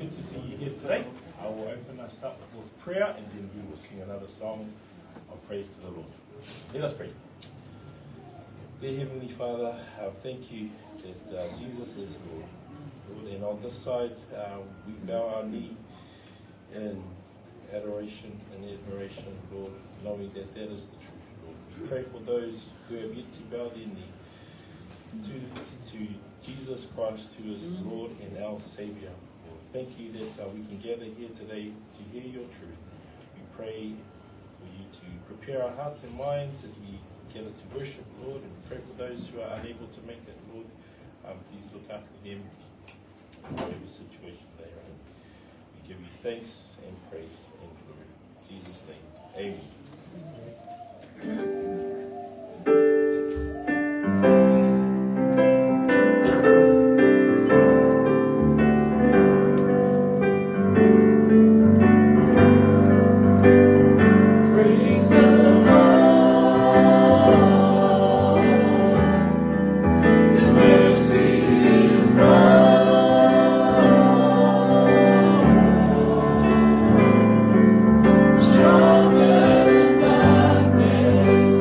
good to see you here today. I will open us up with prayer and then we will sing another song of praise to the Lord. Let us pray. Dear Heavenly Father, thank you that Jesus is Lord. Lord, and on this side, we bow our knee in adoration and admiration, Lord, knowing that that is the truth, Lord. We pray for those who have yet to bow their knee to Jesus Christ, who is Lord and our Savior. Lord, thank you that we can gather here today to hear your truth. We pray for you to prepare our hearts and minds as we gather to worship, Lord, and pray for those who are unable to make that, Lord. Please look after them in whatever situation they are in. We give you thanks and praise and glory. In Jesus' name, amen. Stronger than darkness.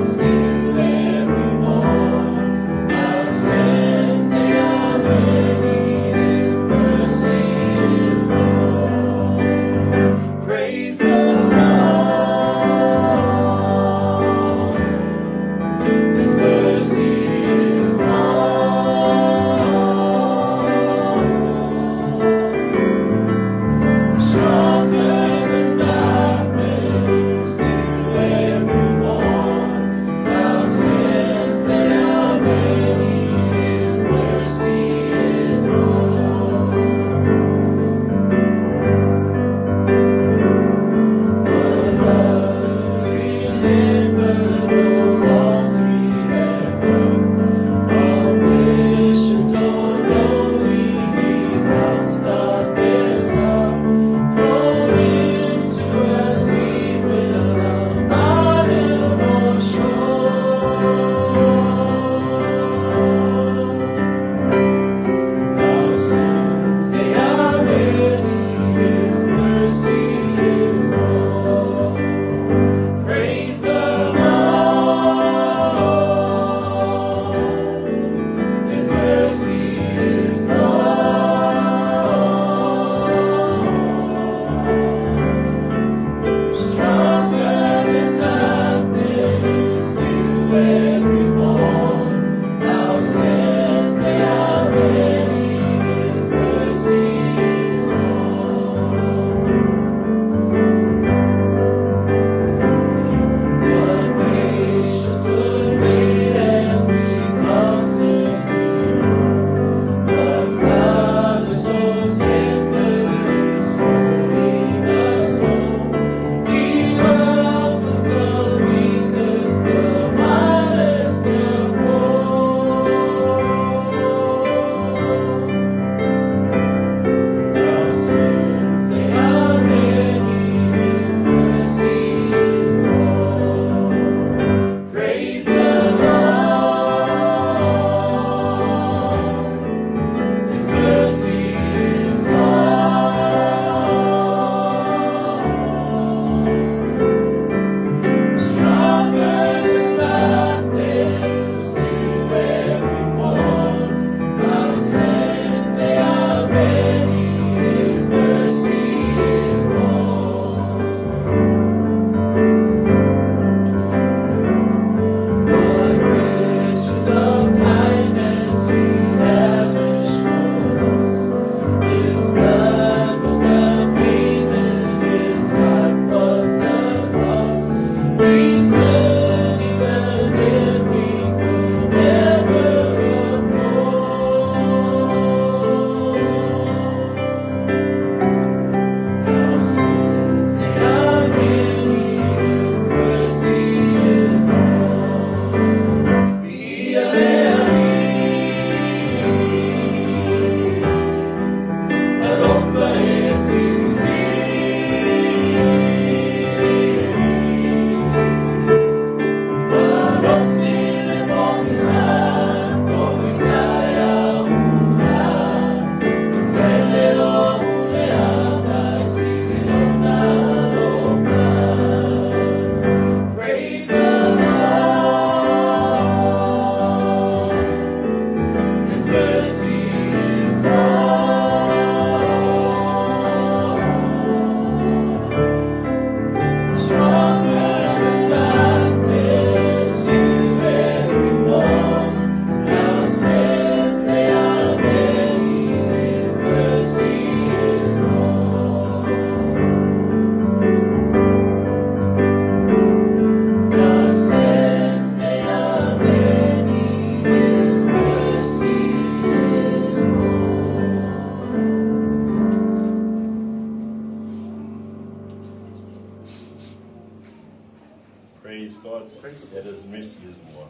that his mercy is more.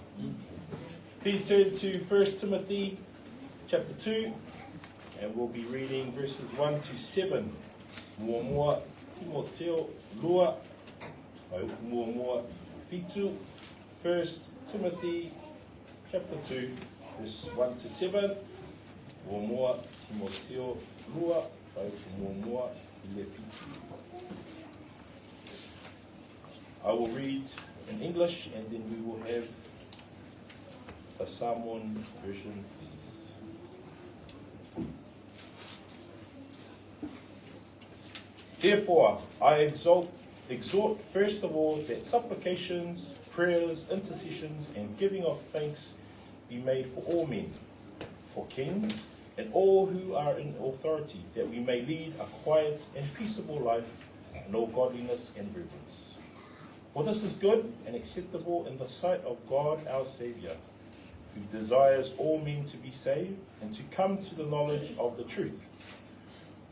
Please turn to 1 Timothy chapter 2, and we'll be reading verses 1 to 7. Mua Timoteo Lua, Mua Fitu. 1 Timothy chapter 2, verse 1 to 7. Mua Timoteo Lua, Mua Fitu. I will read in English, and then we will have a Samoan version, please. Therefore, I exhort first of all that supplications, prayers, intercessions, and giving of thanks be made for all men, for kings, and all who are in authority, that we may lead a quiet and peaceable life in all godliness and reverence. For this is good and acceptable in the sight of God our Saviour, who desires all men to be saved and to come to the knowledge of the truth.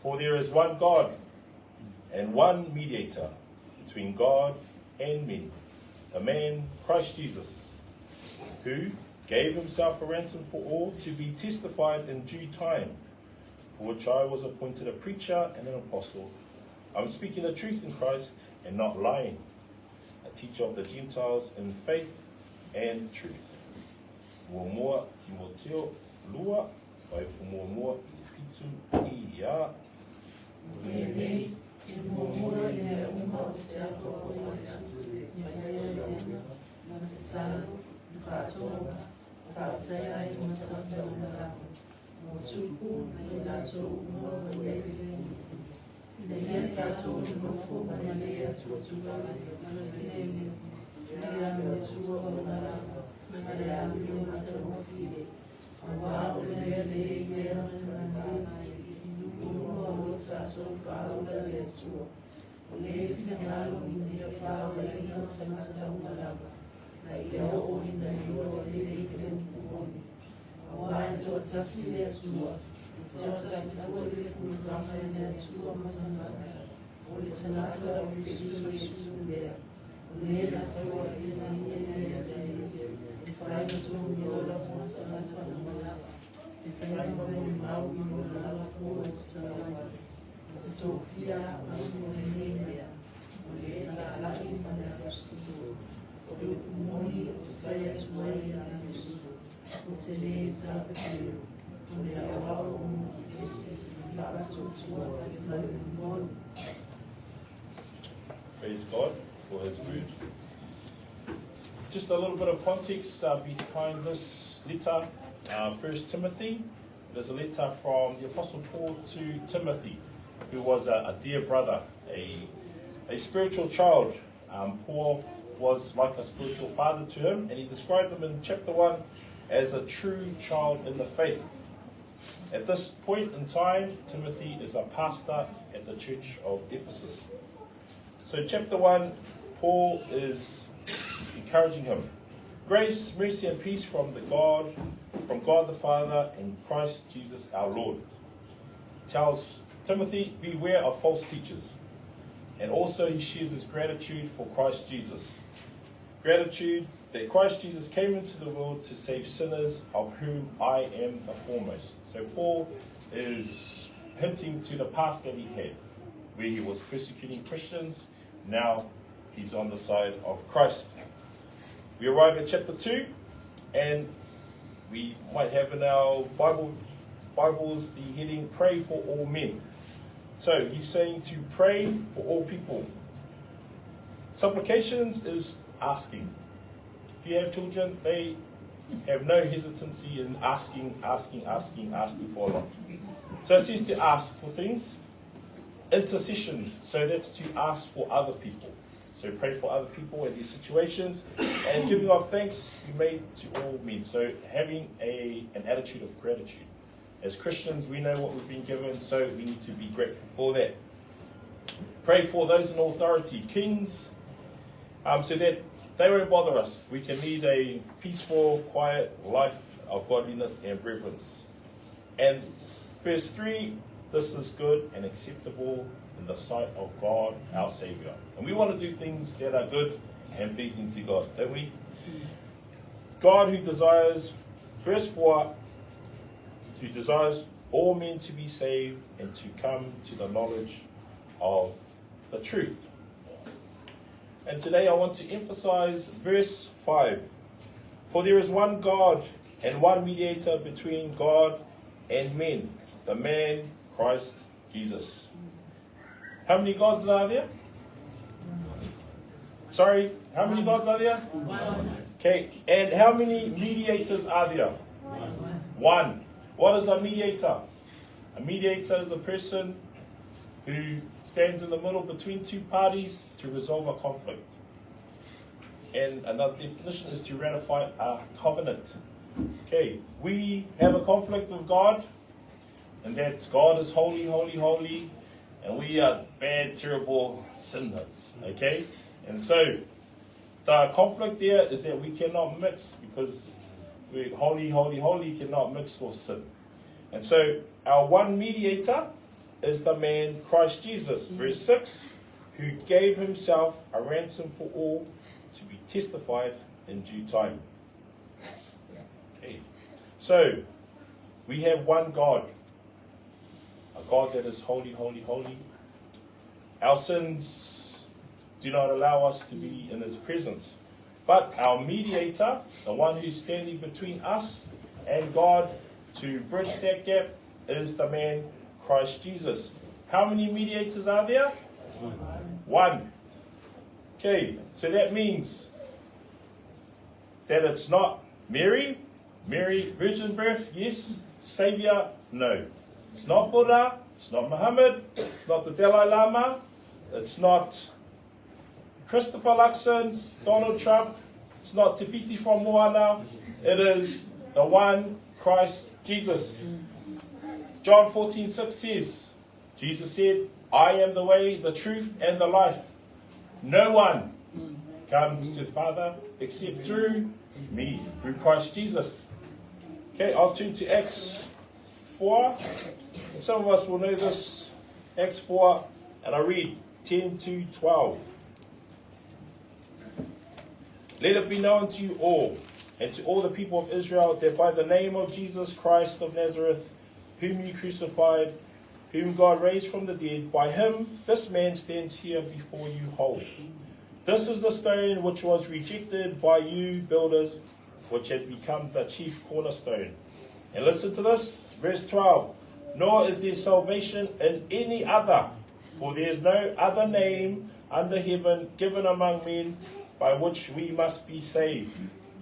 For there is one God and one mediator between God and men, the man Christ Jesus, who gave himself a ransom for all, to be testified in due time, for which I was appointed a preacher and an apostle. I'm speaking the truth in Christ and not lying, a teacher of the Gentiles in faith and truth. Mua Timoteo Lua, vai mua fitu ia. Praise God for his word. Just a little bit of context behind this letter, 1 Timothy. It is a letter from the Apostle Paul to Timothy, who was a dear brother, a spiritual child. Paul was like a spiritual father to him, and he described him in chapter 1 as a true child in the faith. At this point in time, Timothy is a pastor at the church of Ephesus. So chapter 1, Paul is encouraging him. Grace, mercy, and peace from God the Father and Christ Jesus our Lord. Tells Timothy, beware of false teachers. And also he shares his gratitude for Christ Jesus. Gratitude that Christ Jesus came into the world to save sinners, of whom I am the foremost. So Paul is hinting to the past that he had, where he was persecuting Christians. Now he's on the side of Christ. We arrive at chapter 2, and we might have in our Bibles the heading, Pray for All Men. So he's saying to pray for all people. Supplications is asking. If you have children, they have no hesitancy in asking for a lot. So it says to ask for things. Intercessions, so that's to ask for other people. So pray for other people and their situations. And giving of thanks be made to all men. So having an attitude of gratitude. As Christians, we know what we've been given, so we need to be grateful for that. Pray for those in authority, kings, so that they won't bother us. We can lead a peaceful, quiet life of godliness and reverence. And verse 3, this is good and acceptable in the sight of God, our Saviour. And we want to do things that are good and pleasing to God, don't we? God who desires, verse 4, who desires all men to be saved and to come to the knowledge of the truth. And today I want to emphasize verse 5. For there is one God and one mediator between God and men, the man Christ Jesus. How many gods are there? Sorry, how many gods are there? Okay, and how many mediators are there? One. What is a mediator? A mediator is a person who stands in the middle between two parties to resolve a conflict. And another definition is to ratify a covenant. Okay, we have a conflict with God, and that God is holy, holy, holy, and we are bad, terrible sinners. Okay, and so the conflict there is that we cannot mix, because we're holy, holy, holy, cannot mix for sin. And so our one mediator is the man Christ Jesus, verse 6, who gave himself a ransom for all to be testified in due time. Okay. So we have one God, a God that is holy, holy, holy. Our sins do not allow us to be in his presence. But our mediator, the one who's standing between us and God to bridge that gap, is the man Christ Jesus. How many mediators are there? One. Okay, so that means that it's not Mary, virgin birth, yes. Savior, no. It's not Buddha, it's not Muhammad, it's not the Dalai Lama, it's not Christopher Luxon, Donald Trump, it's not Te Whiti from Moana, it is the one Christ Jesus. John 14:6 says, Jesus said, I am the way, the truth, and the life. No one comes to the Father except through me, through Christ Jesus. Okay, I'll turn to Acts 4. Some of us will know this. Acts 4, and I read 10 to 12. Let it be known to you all, and to all the people of Israel, that by the name of Jesus Christ of Nazareth, whom you crucified, whom God raised from the dead, by him this man stands here before you whole. This is the stone which was rejected by you builders, which has become the chief cornerstone. And listen to this, verse 12. Nor is there salvation in any other, for there is no other name under heaven given among men by which we must be saved.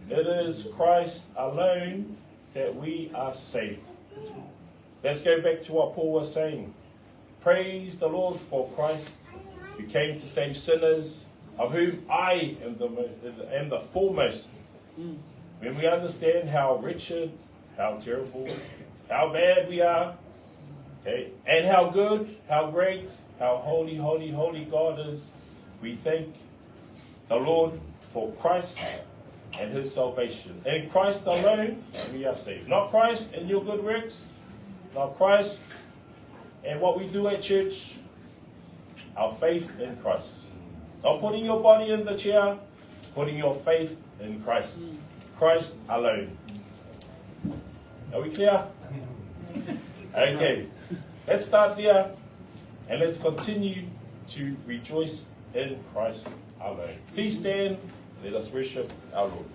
It is Christ alone that we are saved. Let's go back to what Paul was saying. Praise the Lord for Christ, who came to save sinners, of whom I am the foremost. When we understand how wretched, how terrible, how bad we are, okay, and how good, how great, how holy, holy, holy God is, we thank the Lord for Christ and his salvation. In Christ alone, we are saved. Not Christ and your good works, not Christ and what we do at church, our faith in Christ. Not putting your body in the chair, putting your faith in Christ. Christ alone. Are we clear? Okay, let's start there and let's continue to rejoice in Christ alone. Please stand, let us worship our Lord.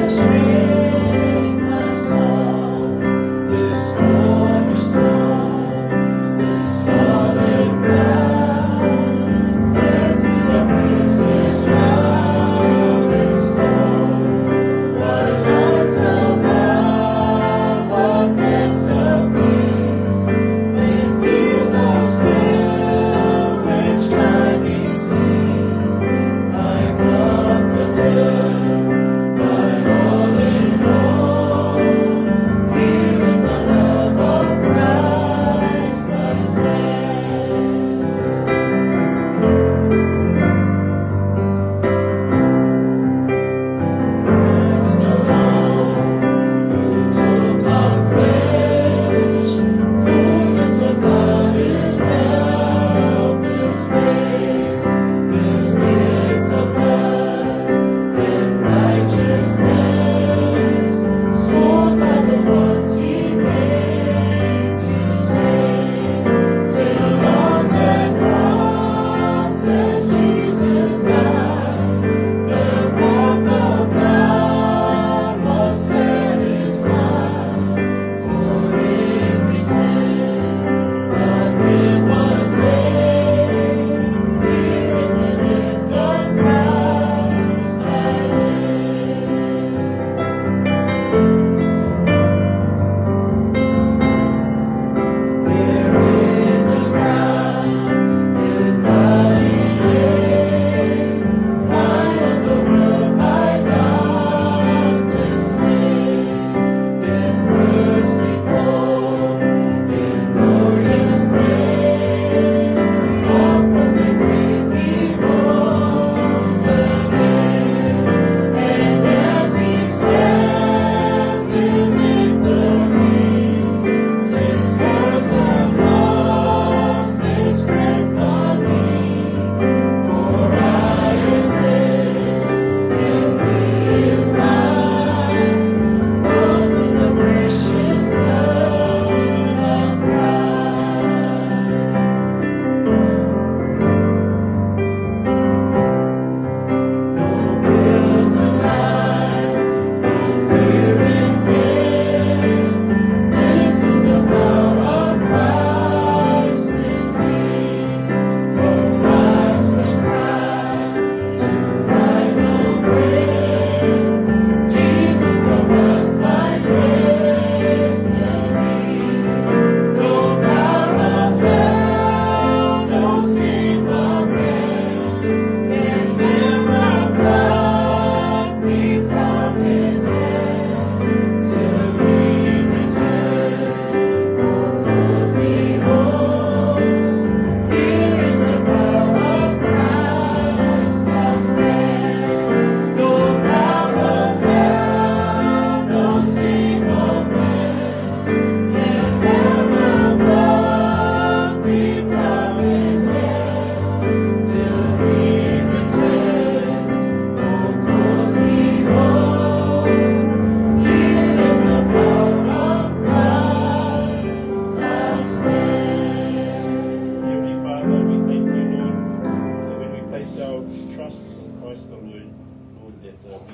Strength.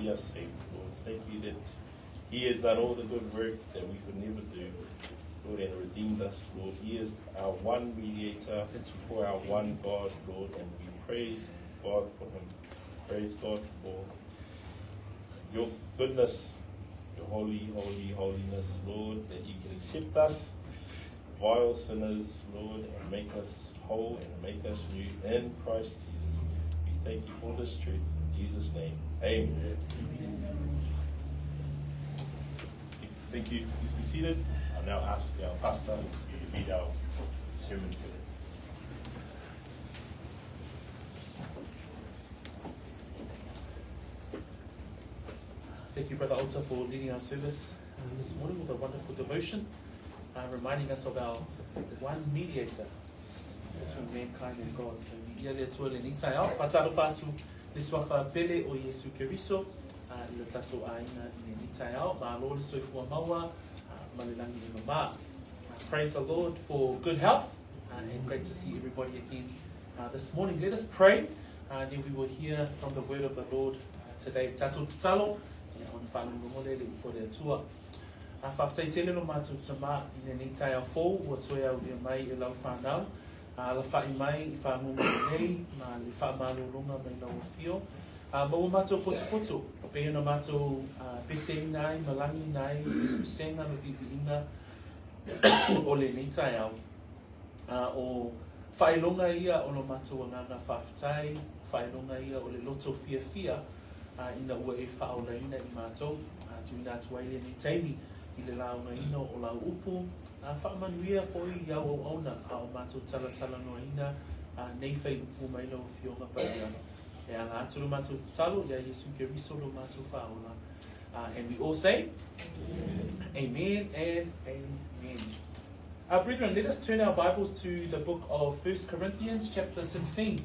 see us saved, Lord. Thank you that He has done all the good work that we could never do, Lord, and redeemed us, Lord. He is our one mediator for our one God, Lord, and we praise God for Him. Praise God for your goodness, your holiness, Lord, that you can accept us, vile sinners, Lord, and make us whole and make us new in Christ Jesus. We thank you for this truth. In Jesus' name, amen. Thank you. Please be seated. I'll now ask our pastor to read our sermon today. Thank you, Brother Ota, for leading our service this morning with a wonderful devotion, reminding us of our one mediator between mankind and God. So, ia lea tua le nitai au, whataro whātu le swafa pele o Yesu Keriso, I le tatou aina I le nitai au, ma lo le soifua maua, ma le langi le mama. Praise the Lord for good health, and great to see everybody again this morning. Let us pray, then we will hear from the word of the Lord today. Tatou tatalo, on whanau le upo le atua. Whaftai tele no mātou tama I le nitai au fōu, ua toi au lia mai I lau whanau. La whai mai I whanau nei, ma le whamalolonga mai lau whio. Ma ua mātou poto, pēia no mātou pese nai, malangi nai, espusenga no viviinga o le nitai au. O whailonga ia o no mātou anganga whaftai, whailonga ia o le loto fia, ina ua e whaolaina I mātou, tuina atuaile ni teimi I le launga ino o lau upu, whaamanuia foi iau au auna o mātou tala noa ina, nei whai upu mai lau whionga paia. E anga aturu mātou tatalo, ia Yesu Keriso lo mātou whaola. And we all say, Amen and Amen. Brethren, let us turn our Bibles to the book of 1 Corinthians chapter 16.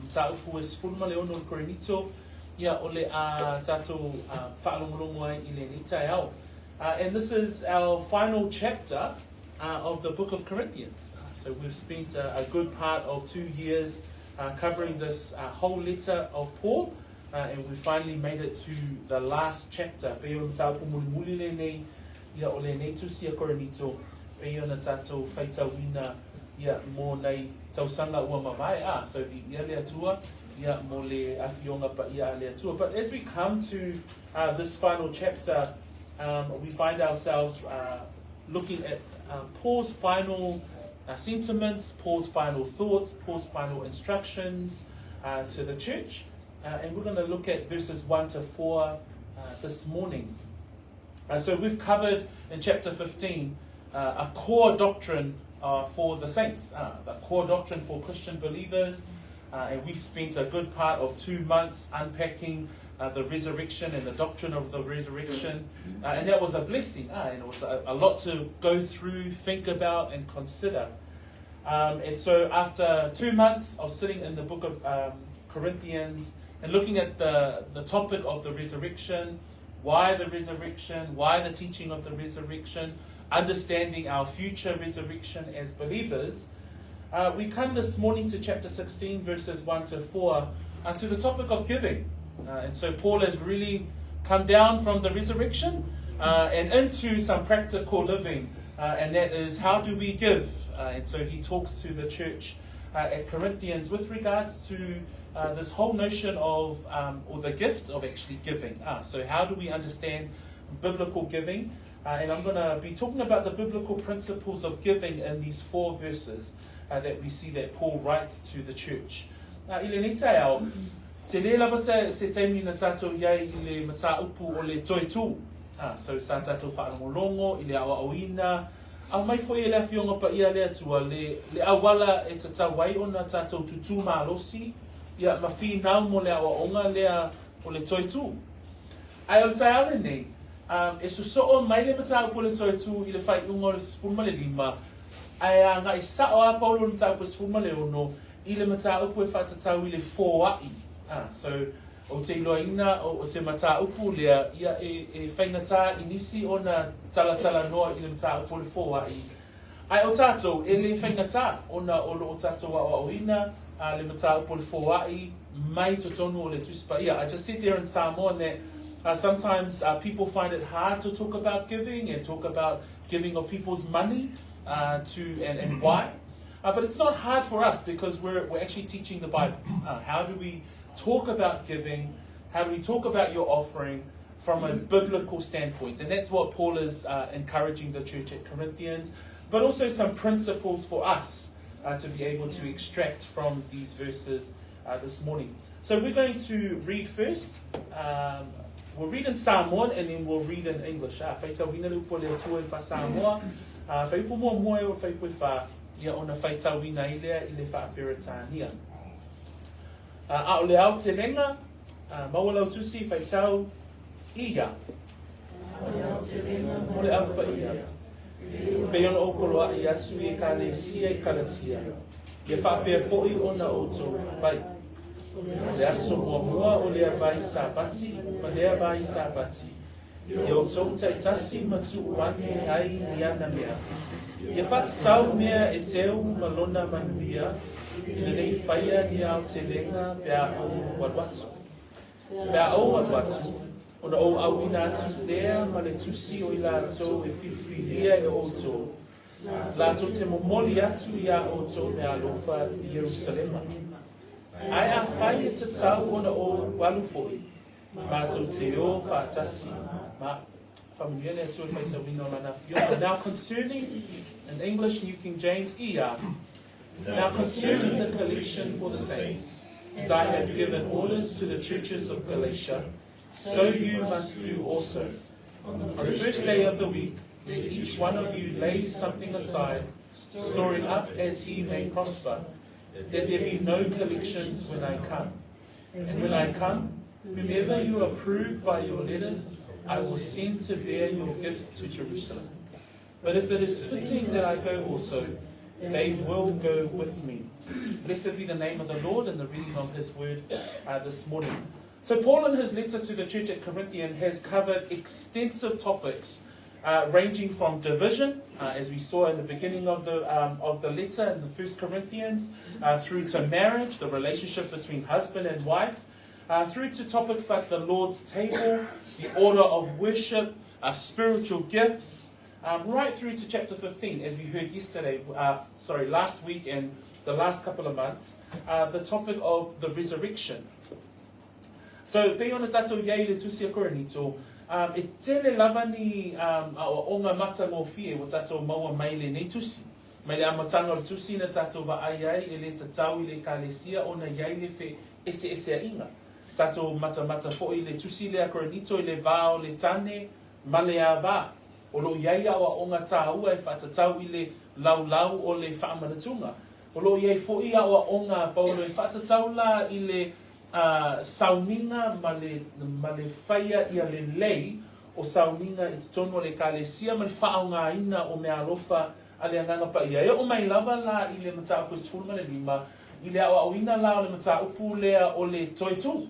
Mta upu es fulma leono Korinito, ia ole a tatou whaalongolongo ai I le nitai au. And this is our final chapter of the book of Corinthians. So we've spent a good part of 2 years covering this whole letter of Paul, and we finally made it to the last chapter. Peo mta upu mulimuli le nei, ia ole nei tusia Korinito, peo na tatou whaitawina, ia mō nei tausanga ua mawai. So ia lea tua, ia mō le awhionga pa ia lea tua. But as we come to this final chapter, we find ourselves looking at Paul's final sentiments, Paul's final thoughts, Paul's final instructions to the church. And we're going to look at verses 1 to 4 this morning. So we've covered in chapter 15 a core doctrine for the saints, the core doctrine for Christian believers. And we spent a good part of 2 months unpacking the resurrection and the doctrine of the resurrection. And that was a blessing. And it was a lot to go through, think about, and consider. And so after 2 months of sitting in the book of Corinthians and looking at the topic of the resurrection, why the teaching of the resurrection, understanding our future resurrection as believers, we come this morning to chapter 16, verses 1 to 4, to the topic of giving. And so Paul has really come down from the resurrection and into some practical living, and that is, how do we give? And so he talks to the church at Corinthians with regards to this whole notion of, or the gift of actually giving. So how do we understand biblical giving? And I'm going to be talking about the biblical principles of giving in these 4 verses that we see that Paul writes to the church. Te le lava se teimi na tātou iai I le mata upu o le toi tū. So sa tātou whaangolongo, I le awa oina. Au mai foi e le awhionga pa ia lea tua, le Auala e tatau wai o na tātou tutu mālosi. Ia mawhi nau mo le awa onga lea o le toi tū. Ai o le tai ale nei, e suso o mai le mata upu o le toi tū I le whai ungo le sifurma le 5. Ai ngā I sao a paulo le mata upu sifurma le 1, I le mata upu e whatatau I le foai. So o te iloaina o se mata upu lea ia e whainata inisi o na tala noa I le mata upu le foai. Ai o tātou e le whainata o na olo o tātou a oina le mata upu le foai mai to tonu o le tuspa ia. I just said there in Samoan that Sometimes people find it hard to talk about giving and talk about giving of people's money and why. But it's not hard for us because we're actually teaching the Bible. How do we talk about giving? How do we talk about your offering from a biblical standpoint? And that's what Paul is encouraging the church at Corinthians, but also some principles for us to be able to extract from these verses this morning. So we're going to read first. We'll read in Samoan and then we'll read in English. Whaitauina le upo le atua I wha Samoa. Whaipo mua mua e o whaipo I wha ia ona whaitauina I lea I le whaaperetania. A o le au te lenga, maualau tusi whaitau ia. O le au pa ia. Pe ona opoloa I atu e ka le sia I kalatia. Ia whaapea fo'i ona outou vai. Le aso mua o lea vai sabati, ma lea vai sabati. I o tau taitasi matu wane ai ni ana mea. Ia whatatau mea e teu malona manuia, ina nei whaia ni au te lenga pea o wadwatu. Pea o wadwatu, ona o awina atu lea ma le tusi o I lātou e whiwhilia e outou. Lātou te momoli atu I a outou me alofa I Jerusalema. Ai a whai e te tau ona o walu fo'i. Mātou te o whaatasi. Ma whamuia nea tua whaita wina o lana whiona. Now concerning, in English, New King James, ia. Now concerning the collection for the saints, as I have given orders to the churches of Galatia, so you must do also. On the first day of the week, let each one of you lay something aside, storing up as he may prosper, that there be no collections when I come. And when I come, whomever you approve by your letters, I will send to bear your gifts to Jerusalem. But if it is fitting that I go also, they will go with me. Blessed be the name of the Lord and the reading of his word this morning. So Paul in his letter to the church at Corinthian has covered extensive topics ranging from division, as we saw in the beginning of the letter in the 1 Corinthians, through to marriage, the relationship between husband and wife, through to topics like the Lord's table, the order of worship, spiritual gifts, right through to chapter 15, as we heard last week and the last couple of months, the topic of the resurrection. So, pe ona tatou iai le tusi a Korinito, e tele lava ni o ngā mata ngō fie o tatou maua mai le nei tusi. Mai le amatanga o tusi na tatou wa ai e le tatau I le kalesia o na iai le fe ese a inga. Tatou mata fo'i le tusi le a Korinito I le vāo le tane ma le a vā. O lo iai awa o ngā tāua e whatatau I le lau o le whaamanatunga. O lo iai fo'i awa o ngā paulo e whatatau la I le sauninga ma le whaia I a le lei o sauninga I te tono le kalesia ma le whaonga ina o mea alofa a le anganga pa ia. E o mai lava la I le mata upu sifuru ma le lima I le awa awina la o le mata upu lea o le toitu.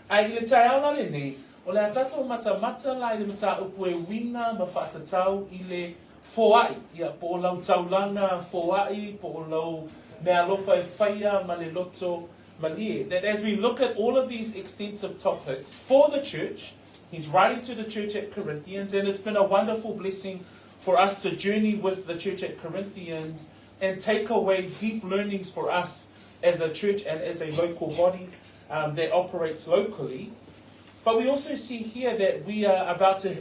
Ai I le tae aula le nei o le atato mata la I le mata upu e wina ma whaatatau I le foai. Ia po o lau taulanga foai, po o lau mea alofa e whaia ma le loto that as we look at all of these extensive topics for the church, he's writing to the church at Corinthians, and it's been a wonderful blessing for us to journey with the church at Corinthians and take away deep learnings for us as a church and as a local body that operates locally. But we also see here that we are about to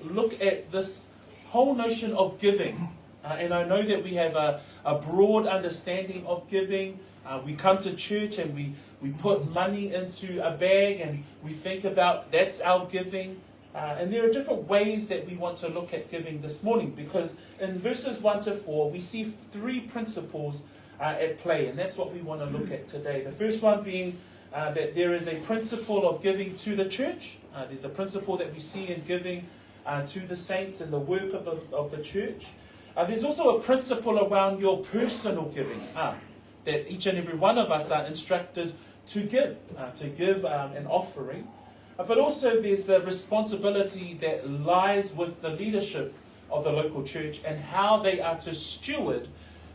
look at this whole notion of giving. And I know that we have a broad understanding of giving. We come to church and we put money into a bag and we think about that's our giving. And there are different ways that we want to look at giving this morning, because in verses 1 to 4 we see three principles at play, and that's what we want to look at today. The first one being that there is a principle of giving to the church. There's a principle that we see in giving to the saints and the work of the church. There's also a principle around your personal giving. That each and every one of us are instructed to give an offering. But also there's the responsibility that lies with the leadership of the local church and how they are to steward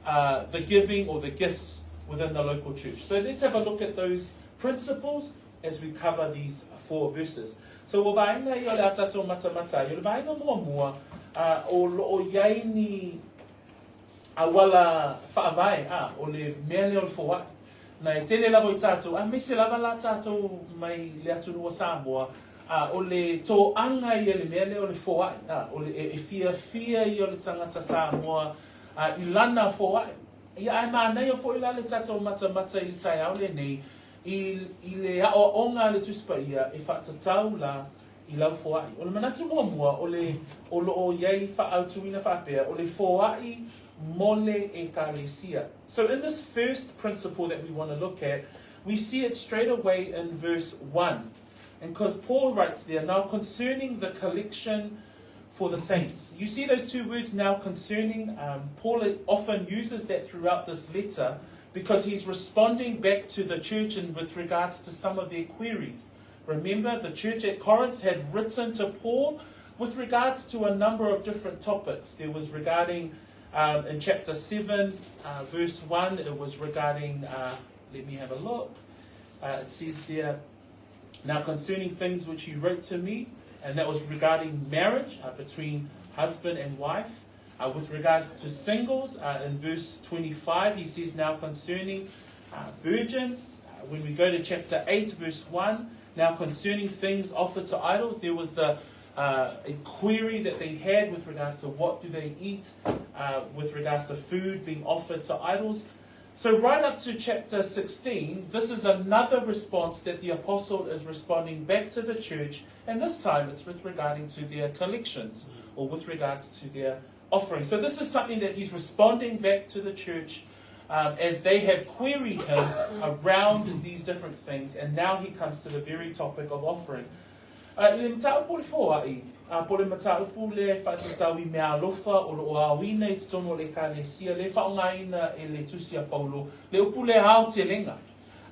the giving or the gifts within the local church. So let's have a look at those principles as we cover these 4 verses. So o vaenga I o le atatou matamata, I o le vaenga mua o iai ni Auala faavae, o le mea leo le foai. Na e tele lava I tātou, a me se lava la tātou mai le atunua Samoa, o le tō anga I le mea leo le foai, o le e fia I o le tangata Samoa, I lana foai. Ia ai mānei o fo I la le tātou matamata I le tai au le nei, I le ao onga le tuspa ia e whaatatau la I lau foai. O le manatu mua o lo iei whaautuina whapea, o le foai mole ekalesia. So in this first principle that we want to look at, we see it straight away in verse 1. And because Paul writes there, now concerning the collection for the saints. You see those 2 words now concerning. Paul often uses that throughout this letter because he's responding back to the church and with regards to some of their queries. Remember, the church at Corinth had written to Paul with regards to a number of different topics. There was regarding in chapter 7, verse 1, it was regarding, let me have a look. It says there, now concerning things which he wrote to me, and that was regarding marriage between husband and wife. With regards to singles, in verse 25, he says, now concerning virgins. When we go to chapter 8, verse 1, now concerning things offered to idols, there was a query that they had with regards to what do they eat, with regards to food being offered to idols. So right up to chapter 16, this is another response that the apostle is responding back to the church, and this time it's with regarding to their collections, or with regards to their offerings. So this is something that he's responding back to the church as they have queried him around these different things, and now he comes to the very topic of offering. Le mataupu le foai, po le mataupu le whatatau I mea alofa o lo awina I tono le kalesia, le whaongaina e le tusia Paulo, le upu le hao te lenga.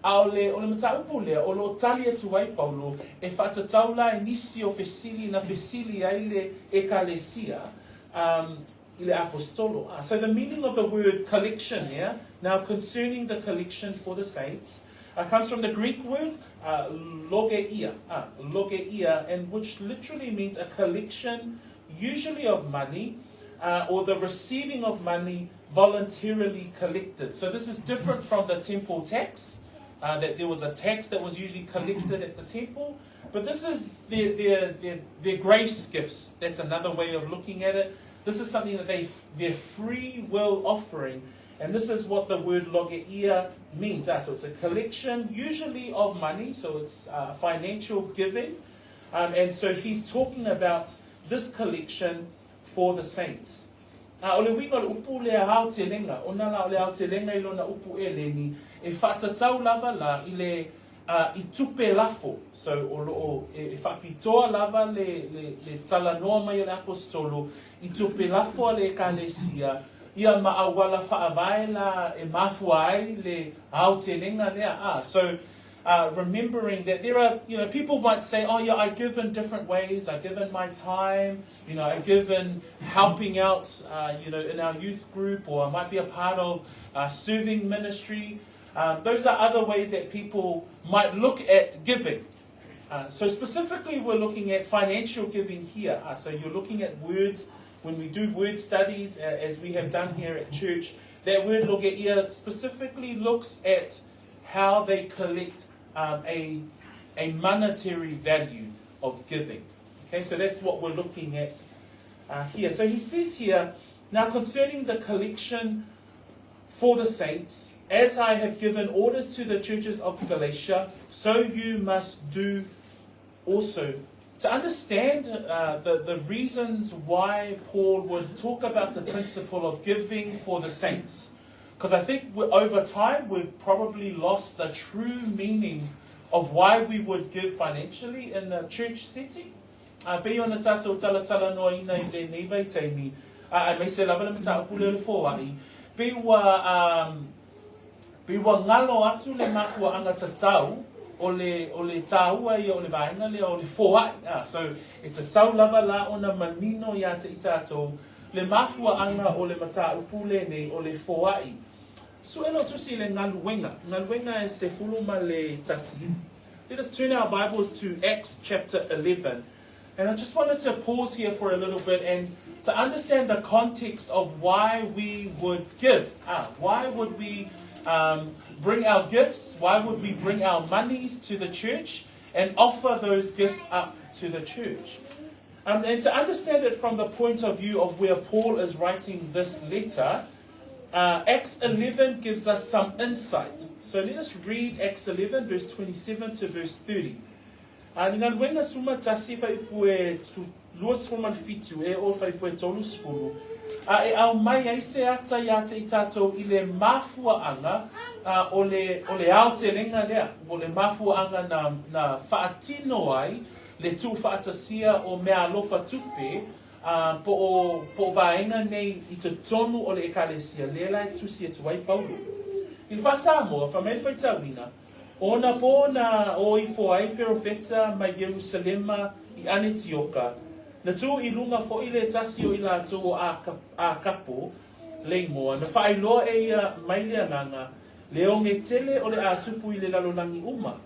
O le mataupu le, o lo tali atu ai Paulo, e whatatau la e nisi o fesili na fesili ai le e kalesia, I le apostolo. So the meaning of the word collection here, now concerning the collection for the saints, comes from the Greek word logeia, and which literally means a collection, usually of money, or the receiving of money voluntarily collected. So this is different from the temple tax, that there was a tax that was usually collected at the temple, but this is their grace gifts. That's another way of looking at it. This is something that their free will offering. And this is what the word logeia means. So it's a collection, usually of money, so it's financial giving. And so he's talking about this collection for the saints. O le winga le upu le hao te lenga, o nala o le hao te lenga I lona upu e leni, e whatatau lava la I le I tupe lafo. So o e whakitoa lava le talanoa mai o le apostolo, I tupe lafo le kalesia, ia Auala faavae la e mafuai le hao te lenga lea. So remembering that there are, people might say, oh yeah, I give in different ways. I give in my time, I give in helping out, in our youth group, or I might be a part of serving ministry. Those are other ways that people might look at giving. So specifically, we're looking at financial giving here. So you're looking at words. When we do word studies, as we have done here at church, that word logeia specifically looks at how they collect a monetary value of giving. Okay, so that's what we're looking at here. So he says here, now concerning the collection for the saints, as I have given orders to the churches of Galatia, so you must do also. To understand the reasons why Paul would talk about the principle of giving for the saints, because I think over time we've probably lost the true meaning of why we would give financially in the church setting. Pe ona tātou talatala noa ina I le nevei teimi, me se lava le mata upule le foai, pe wa ngalo atu le mafua anga tatau, o le tāua I o le vaenga le o le foai. So it's a tau lava la ona manino ia te I tātou, le mafua anga o le mata upule nei o le foai. So eno tusi le ngaluenga. Ngaluenga e se fuluma le tasi. Let us turn our Bibles to Acts chapter 11. And I just wanted to pause here for a little bit and to understand the context of why we would give. Why would we bring our gifts? Why would we bring our monies to the church and offer those gifts up to the church? And to understand it from the point of view of where Paul is writing this letter, Acts 11 gives us some insight. So let us read Acts 11, verse 27 to verse 30. Ngan wenga suma tasi fa ipue tu luas forman fitu e o fa ipue tolus fulu. E au mai ai se ata ia te itato i le mafua anga o le au te renga lea. O le mafua anga na faatino ai le tu faatasia o mea alofa tupe po vaenga nei i te tonu o le ekalesia lela e tusi e tuai Paulo. Il fa Samoa, fa mele fai tawina, ona po na o I foai perofeta mai Jerusalema I Anetioka, na tu I lunga fo I le tasi o I la tu a kapo, le moa, na fai loa e ia mai le ananga, le onge tele o le a tupu I le lalonangi uma,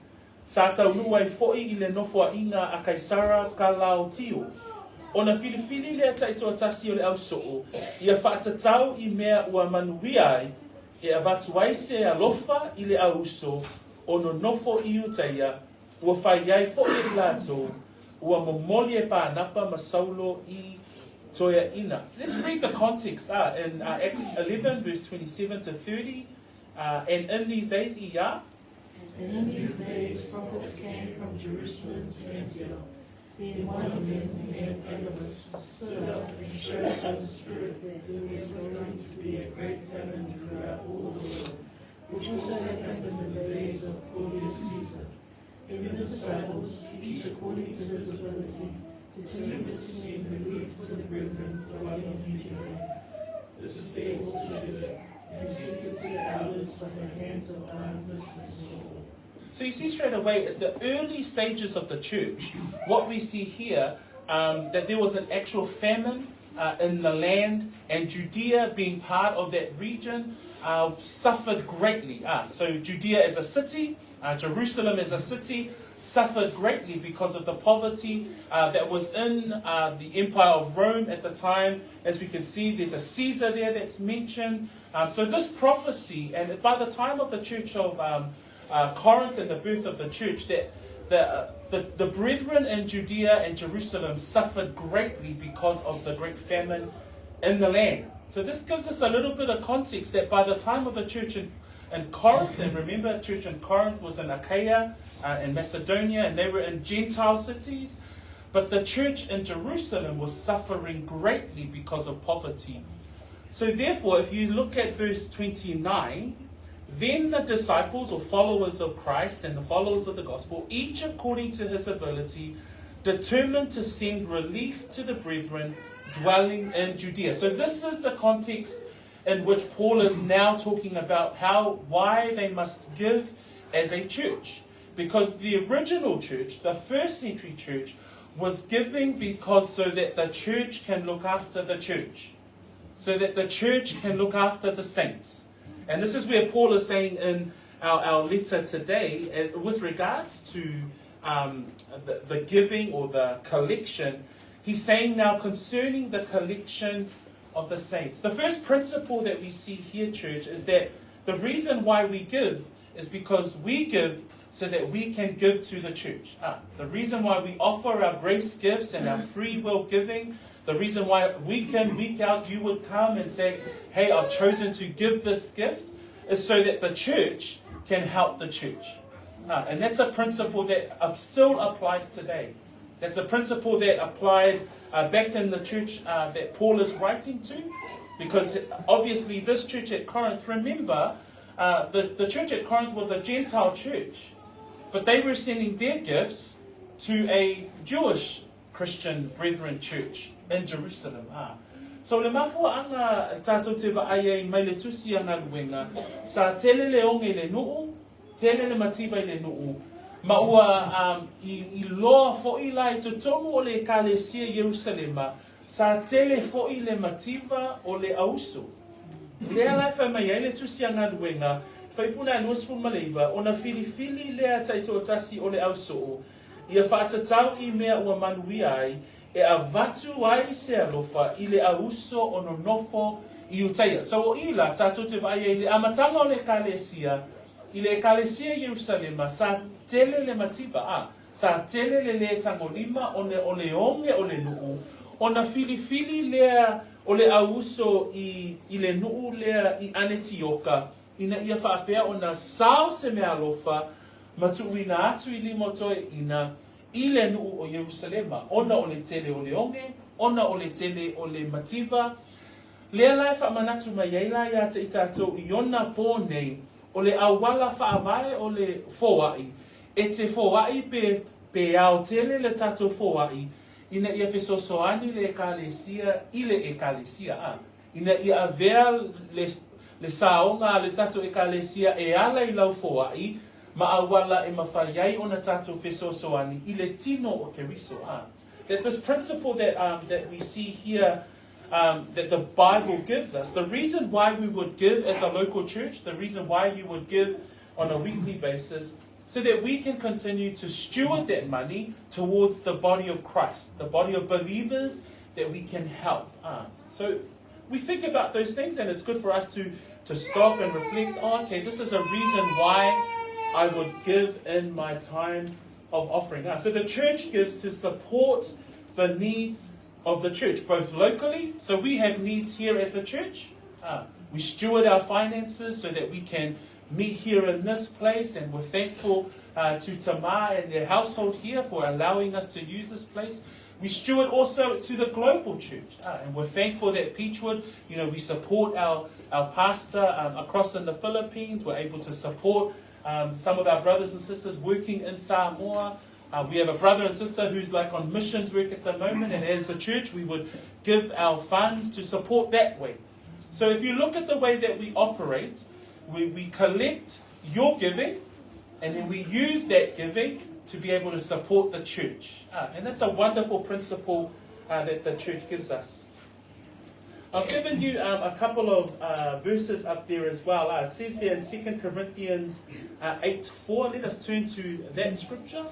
sa tau nuai fo I le nofua inga a Kaisara Kalaotio, ona filifili le taitoa tasi o le au soo, ia whaatatau I mea ua manuiai, e avatuai se alofa I le au uso, ono nofo I utaia, ua whai ai fo I lato, ua momoli e pānapa masaulo I toia ina. Let's read the context in Acts 11 verse 27 to 30. And in these days, And in these days prophets came from Jerusalem to Antioch. Being one of them named Agabus stood up and showed by the Spirit that there was going to be a great famine throughout all the world, which also happened in the days of Claudius Caesar. And the disciples, each according to his ability, determined to send relief to the brethren dwelling in Judea. This they also did, and sent it to the elders by the hands of Barnabas and Saul. So you see straight away, at the early stages of the church, what we see here, that there was an actual famine in the land, and Judea, being part of that region, suffered greatly. So Judea as a city, Jerusalem as a city, suffered greatly because of the poverty that was in the Empire of Rome at the time. As we can see, there's a Caesar there that's mentioned. So this prophecy, and by the time of the church of Corinth and the birth of the church, that the brethren in Judea and Jerusalem suffered greatly because of the great famine in the land. So this gives us a little bit of context that by the time of the church in Corinth, and remember, church in Corinth was in Achaia and Macedonia, and they were in Gentile cities, but the church in Jerusalem was suffering greatly because of poverty. So therefore, if you look at verse 29, then the disciples or followers of Christ and the followers of the gospel, each according to his ability, determined to send relief to the brethren dwelling in Judea. So this is the context in which Paul is now talking about why they must give as a church. Because the original church, the first century church, was giving so that the church can look after the church. So that the church can look after the saints. And this is where Paul is saying in our letter today, with regards to the giving or the collection, he's saying now concerning the collection of the saints. The first principle that we see here, church, is that the reason why we give is because we give so that we can give to the church. The reason why we offer our grace gifts and our free will giving, the reason why week in, week out, you would come and say, hey, I've chosen to give this gift, is so that the church can help the church. And that's a principle that still applies today. That's a principle that applied back in the church that Paul is writing to. Because obviously this church at Corinth, remember, the church at Corinth was a Gentile church. But they were sending their gifts to a Jewish Christian brethren church in Jerusalem. So le mafua anga tātou te vaai mai le tusi anga luenga, sa tele le onge le nuu, tele le mativa le nuu, ma ua I loa fo'i lai to tomu o le kalesia Jerusalema, sa tele fo'i le mativa o le auso. Lea lai whai mai le tusi anga luenga, Whaipuna nuasful maleiva, ona fili lea taito tasi o le au soo, ia whaatatau I mea ua manui ai, e a vatu ai se alofa I le auso o no nofo I utaia. So o ila, tātou te vai e le amatanga o le ekalesia, I le ekalesia Yerusalema, sa tele le matiba, sa tele le tangolima o le onge o le nuu, ona fili lea o le auso I le nuu lea I anetioka, ina ia whaapea o na sao se mea alofa, matuuina atu I limotoe ina I le nuu o Yerusalema, ona o le tele o le onge, ona o le tele o le mativa, lea lai whaamanatu mai eila ia te itatou I ona pō nei, o le Auala faavae o le foai, e te foai pe au tele le tatou foai, ina ia fesosoani le ekalesia I le ekalesia, ina ia avea le saonga le tatou ekalesia e ala I lau foai, ma Auala e mawhaiai o na tatou fesosoani I le tino o keriso. That this principle that we see here, that the Bible gives us, the reason why we would give as a local church, the reason why you would give on a weekly basis, so that we can continue to steward that money towards the body of Christ, the body of believers that we can help. So we think about those things, and it's good for us to stop and reflect on, okay, this is a reason why I would give in my time of offering. So the church gives to support the needs of the church, both locally, so we have needs here as a church. We steward our finances so that we can meet here in this place, and we're thankful to Tamar and their household here for allowing us to use this place. We steward also to the global church, and we're thankful that Peachwood, we support our pastor across in the Philippines. We're able to support some of our brothers and sisters working in Samoa. We have a brother and sister who's like on missions work at the moment, and as a church we would give our funds to support that way. So if you look at the way that we operate, we collect your giving, and then we use that giving to be able to support the church. And that's a wonderful principle that the church gives us. I've given you a couple of verses up there as well. It says there in 2 Corinthians 8:4. Let us turn to that scripture.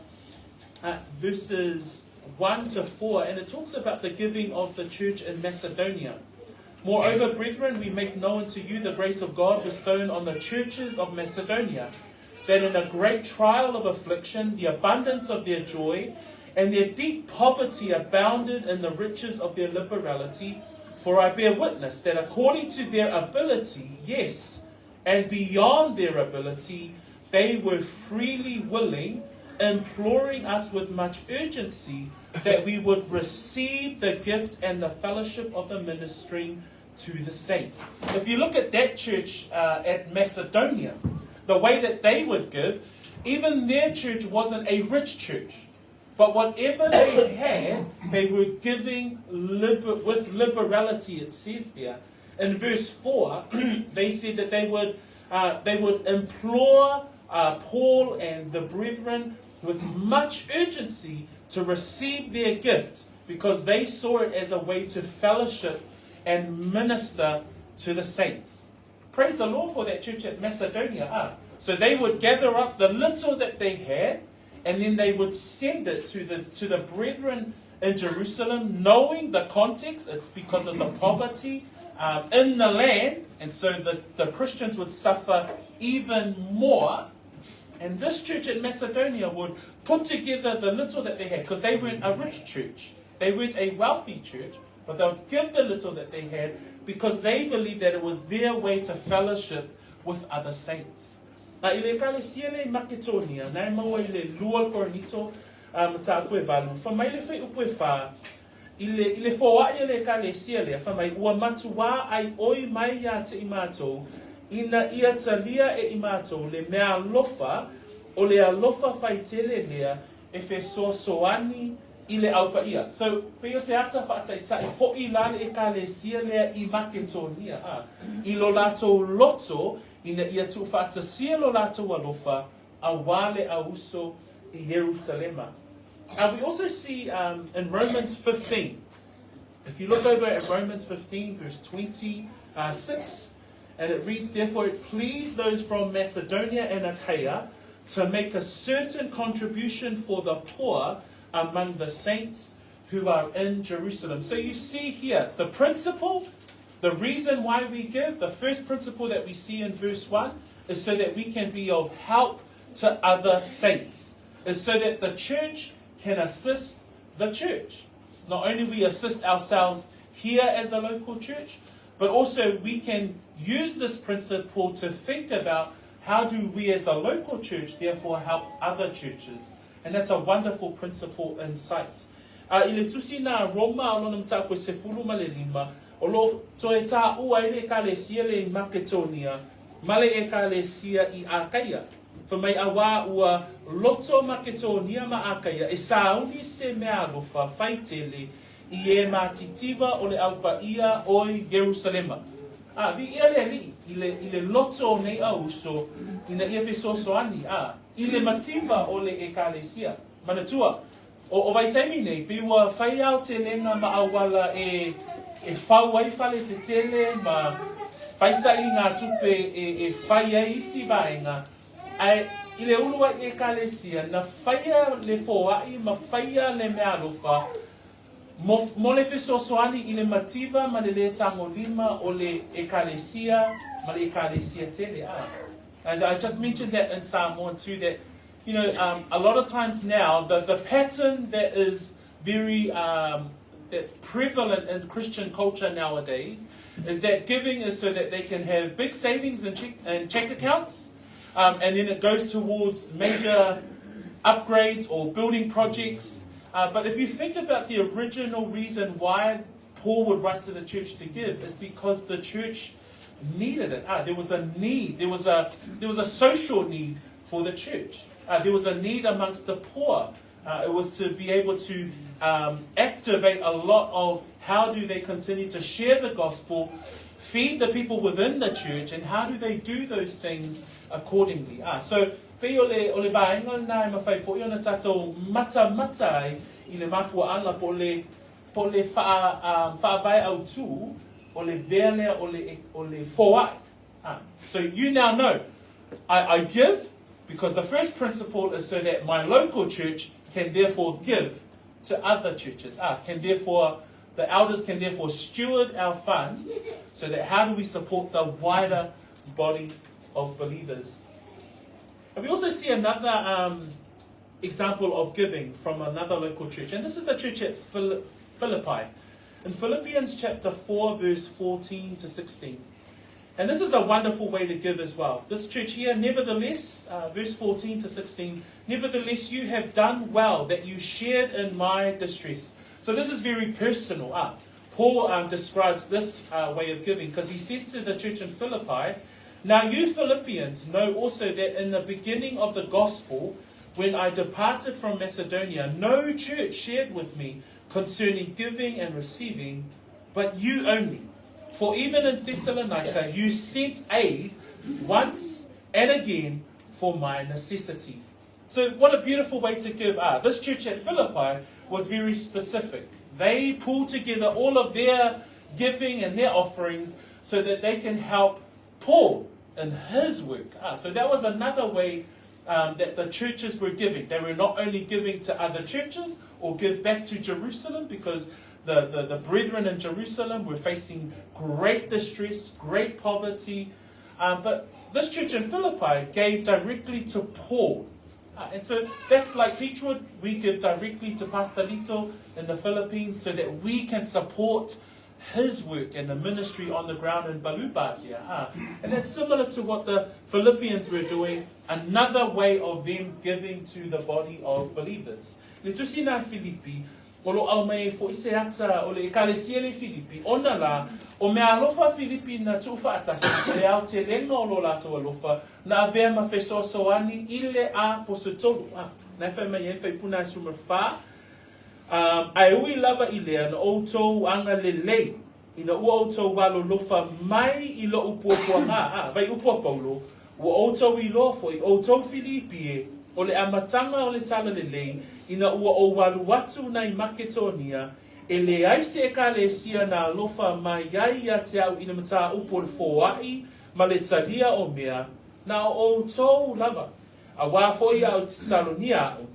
Verses 1 to 4, and it talks about the giving of the church in Macedonia. Moreover, brethren, we make known to you the grace of God bestowed on the churches of Macedonia, that in a great trial of affliction, the abundance of their joy and their deep poverty abounded in the riches of their liberality. For I bear witness that according to their ability, yes, and beyond their ability, they were freely willing, imploring us with much urgency that we would receive the gift and the fellowship of the ministering to the saints. If you look at that church at Macedonia, the way that they would give, even their church wasn't a rich church. But whatever they had, they were giving with liberality, it says there. In verse 4, they said that they would implore Paul and the brethren with much urgency to receive their gift, because they saw it as a way to fellowship and minister to the saints. Praise the Lord for that church at Macedonia. So they would gather up the little that they had, and then they would send it to the brethren in Jerusalem, knowing the context. It's because of the poverty in the land, and so the Christians would suffer even more. And this church in Macedonia would put together the little that they had, because they weren't a rich church. They weren't a wealthy church, but they would give the little that they had because they believed that it was their way to fellowship with other saints. I le ekalesia le Makedonia, nai maua I le lua Korinito, mata koe valu. Whamai le whai upo e wha, I le foai le ekalesia le, whamai ua matua ai oi mai ia te imatou, ina ia talia e imatou le mea alofa, o le alofa whaitele lea, e whe soani I le aupa ia. So, peo se ata whaataitai, fo I lale ekalesia lea I Makedonia, I lo lato loto, ina ia tu whaatasia lo lato alofa, a wale a uso I Jerusalema. We also see in Romans 15, if you look over at Romans 15, verse 26, And it reads, therefore it pleased those from Macedonia and Achaia to make a certain contribution for the poor among the saints who are in Jerusalem. So you see here, the principle, the reason why we give, the first principle that we see in verse 1 is so that we can be of help to other saints. Is so that the church can assist the church. Not only we assist ourselves here as a local church, but also we can use this principle to think about how do we as a local church therefore help other churches. And that's a wonderful principle in sight. I le tusi na Roma o lona mta ko se fulu male lima o lo to e ta ua ile ekalesia le Makedonia male ekalesia I Achaia. For mai awa ua loto Makedonia ma Achaia e sauni se mea lofa faitele I e matitiva o le aupa ia oi Jerusalema. Vi ia le li, ile loto nei au so, ina ia fesosoani, ile mativa o le ekalesia. Manatua, o vai taimi nei, piwa whai au te lenga ma Auala e faavae fale te tele, ma whaisai ngā tupe e whaia isi vaenga. Ile ulua e ekalesia, na whaia le foai, ma whaia le mea lofa, mo le fesosoani I le mativa ma le tango lima o le ekalesia ma le ekalesia tele. And I just mentioned that in Samoan too, that a lot of times now the pattern that is very prevalent in Christian culture nowadays is that giving is so that they can have big savings and check accounts, and then it goes towards major upgrades or building projects. But if you think about the original reason why Paul would write to the church to give, is because the church needed it. There was a need. There was a social need for the church. There was a need amongst the poor. It was to be able to activate a lot of how do they continue to share the gospel, feed the people within the church, and how do they do those things accordingly. So pe o le vaenga na mawhai fo iona tatou mata ai I le mafua ala po le faavae au tū o le vele o le foai. So you now know, I give because the first principle is so that my local church can therefore give to other churches. The elders can therefore steward our funds so that how do we support the wider body of believers. And we also see another example of giving from another local church. And this is the church at Philippi. In Philippians chapter 4, verse 14 to 16. And this is a wonderful way to give as well. This church here, nevertheless, verse 14 to 16, nevertheless you have done well that you shared in my distress. So this is very personal. Paul describes this way of giving because he says to the church in Philippi, now you Philippians know also that in the beginning of the gospel, when I departed from Macedonia, no church shared with me concerning giving and receiving, but you only. For even in Thessalonica, you sent aid once and again for my necessities. So what a beautiful way to give. This church at Philippi was very specific. They pulled together all of their giving and their offerings so that they can help Paul in his work. So that was another way that the churches were giving. They were not only giving to other churches or give back to Jerusalem because the brethren in Jerusalem were facing great distress, great poverty. But this church in Philippi gave directly to Paul. And so that's like Peachwood. We give directly to Pastor Lito in the Philippines so that we can support his work and the ministry on the ground in Baluba here. And that's similar to what the Philippians were doing, another way of them giving to the body of believers. Le tusi na Filipi, o lo au mai fo ise ata o le ekalesia le Filipi, ona la, o me alofa Filipi na tufa atasi, le au te lenga o lo lato alofa, na avea ma fesosoani ile a positolu. Na whai yen whai puna sumar wha, ai ui lava I lea na outou anga le lei ina ua outou walo lofa mai I lo upuapua ngā vai upua paulo ua outou I lo fo I outou Filipi e o le amatanga o le tala le lei ina ua o walu watu nai Makedonia e le aise e ka le sia na lofa mai ai a te au ina mata upo le foai ma le talia o mea, na o tō lava. A wā fo'i au Tesalonia au,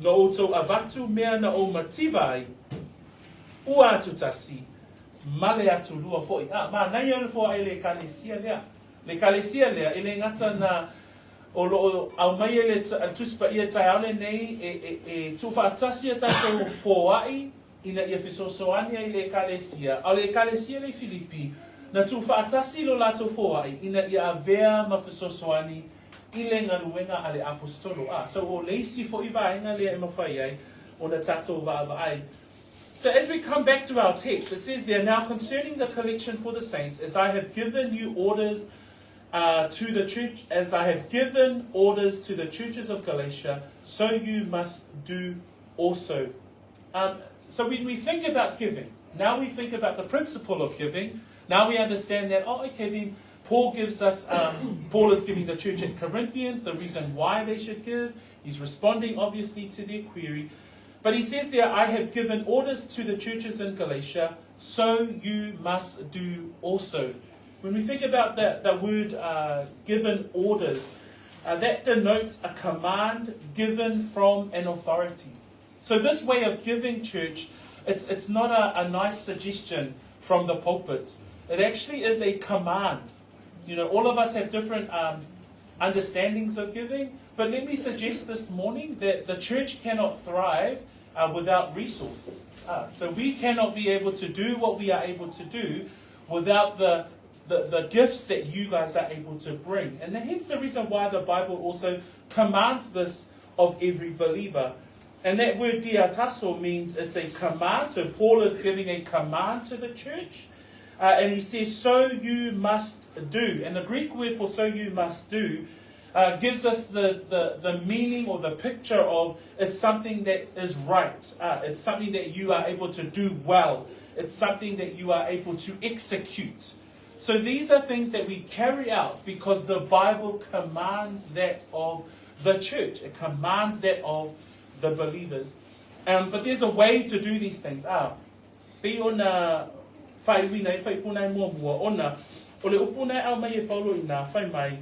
no o tō avatu mea na o mativai, ua atu tasi, ma le atu lua fo'i. Ma nai anu fo'a e le kalesia lea. Le kalesia lea, ele ngata na o lo au mai ele tuspa ia tai aole nei e tu whaatasi a tātou foai ina ia fisosoania i le kalesia. Au le kalesia le Filipi, na tu whaatasi lo lato foai ina ia avea ma fisosoani i le ngaluenga a le apostolo. So o leisi fo i vaenga lea e mawhai ai o na tātou vaavai. So as we come back to our text, it says there, now concerning the collection for the saints, as I have given you orders to the church, as I have given orders to the churches of Galatia, so you must do also. So when we think about giving, now we think about the principle of giving. Now we understand that, then Paul gives us, Paul is giving the church at Corinthians the reason why they should give. He's responding obviously to their query. But he says there, I have given orders to the churches in Galatia, so you must do also. When we think about the word given orders, that denotes a command given from an authority. So this way of giving, church, it's not a nice suggestion from the pulpit. It actually is a command. You know, all of us have different understandings of giving, but let me suggest this morning that the church cannot thrive without resources. So we cannot be able to do what we are able to do without the gifts that you guys are able to bring. And hence the reason why the Bible also commands this of every believer. And that word diatasso means it's a command. So Paul is giving a command to the church. And he says, so you must do. And the Greek word for so you must do gives us the meaning or the picture of it's something that is right. It's something that you are able to do well. It's something that you are able to execute. So these are things that we carry out because the Bible commands that of the church. It commands that of the believers. But there's a way to do these things. Pe ona whai wina e whai punai mua mua ona. O le upunai au mai e paulo i nā whai mai.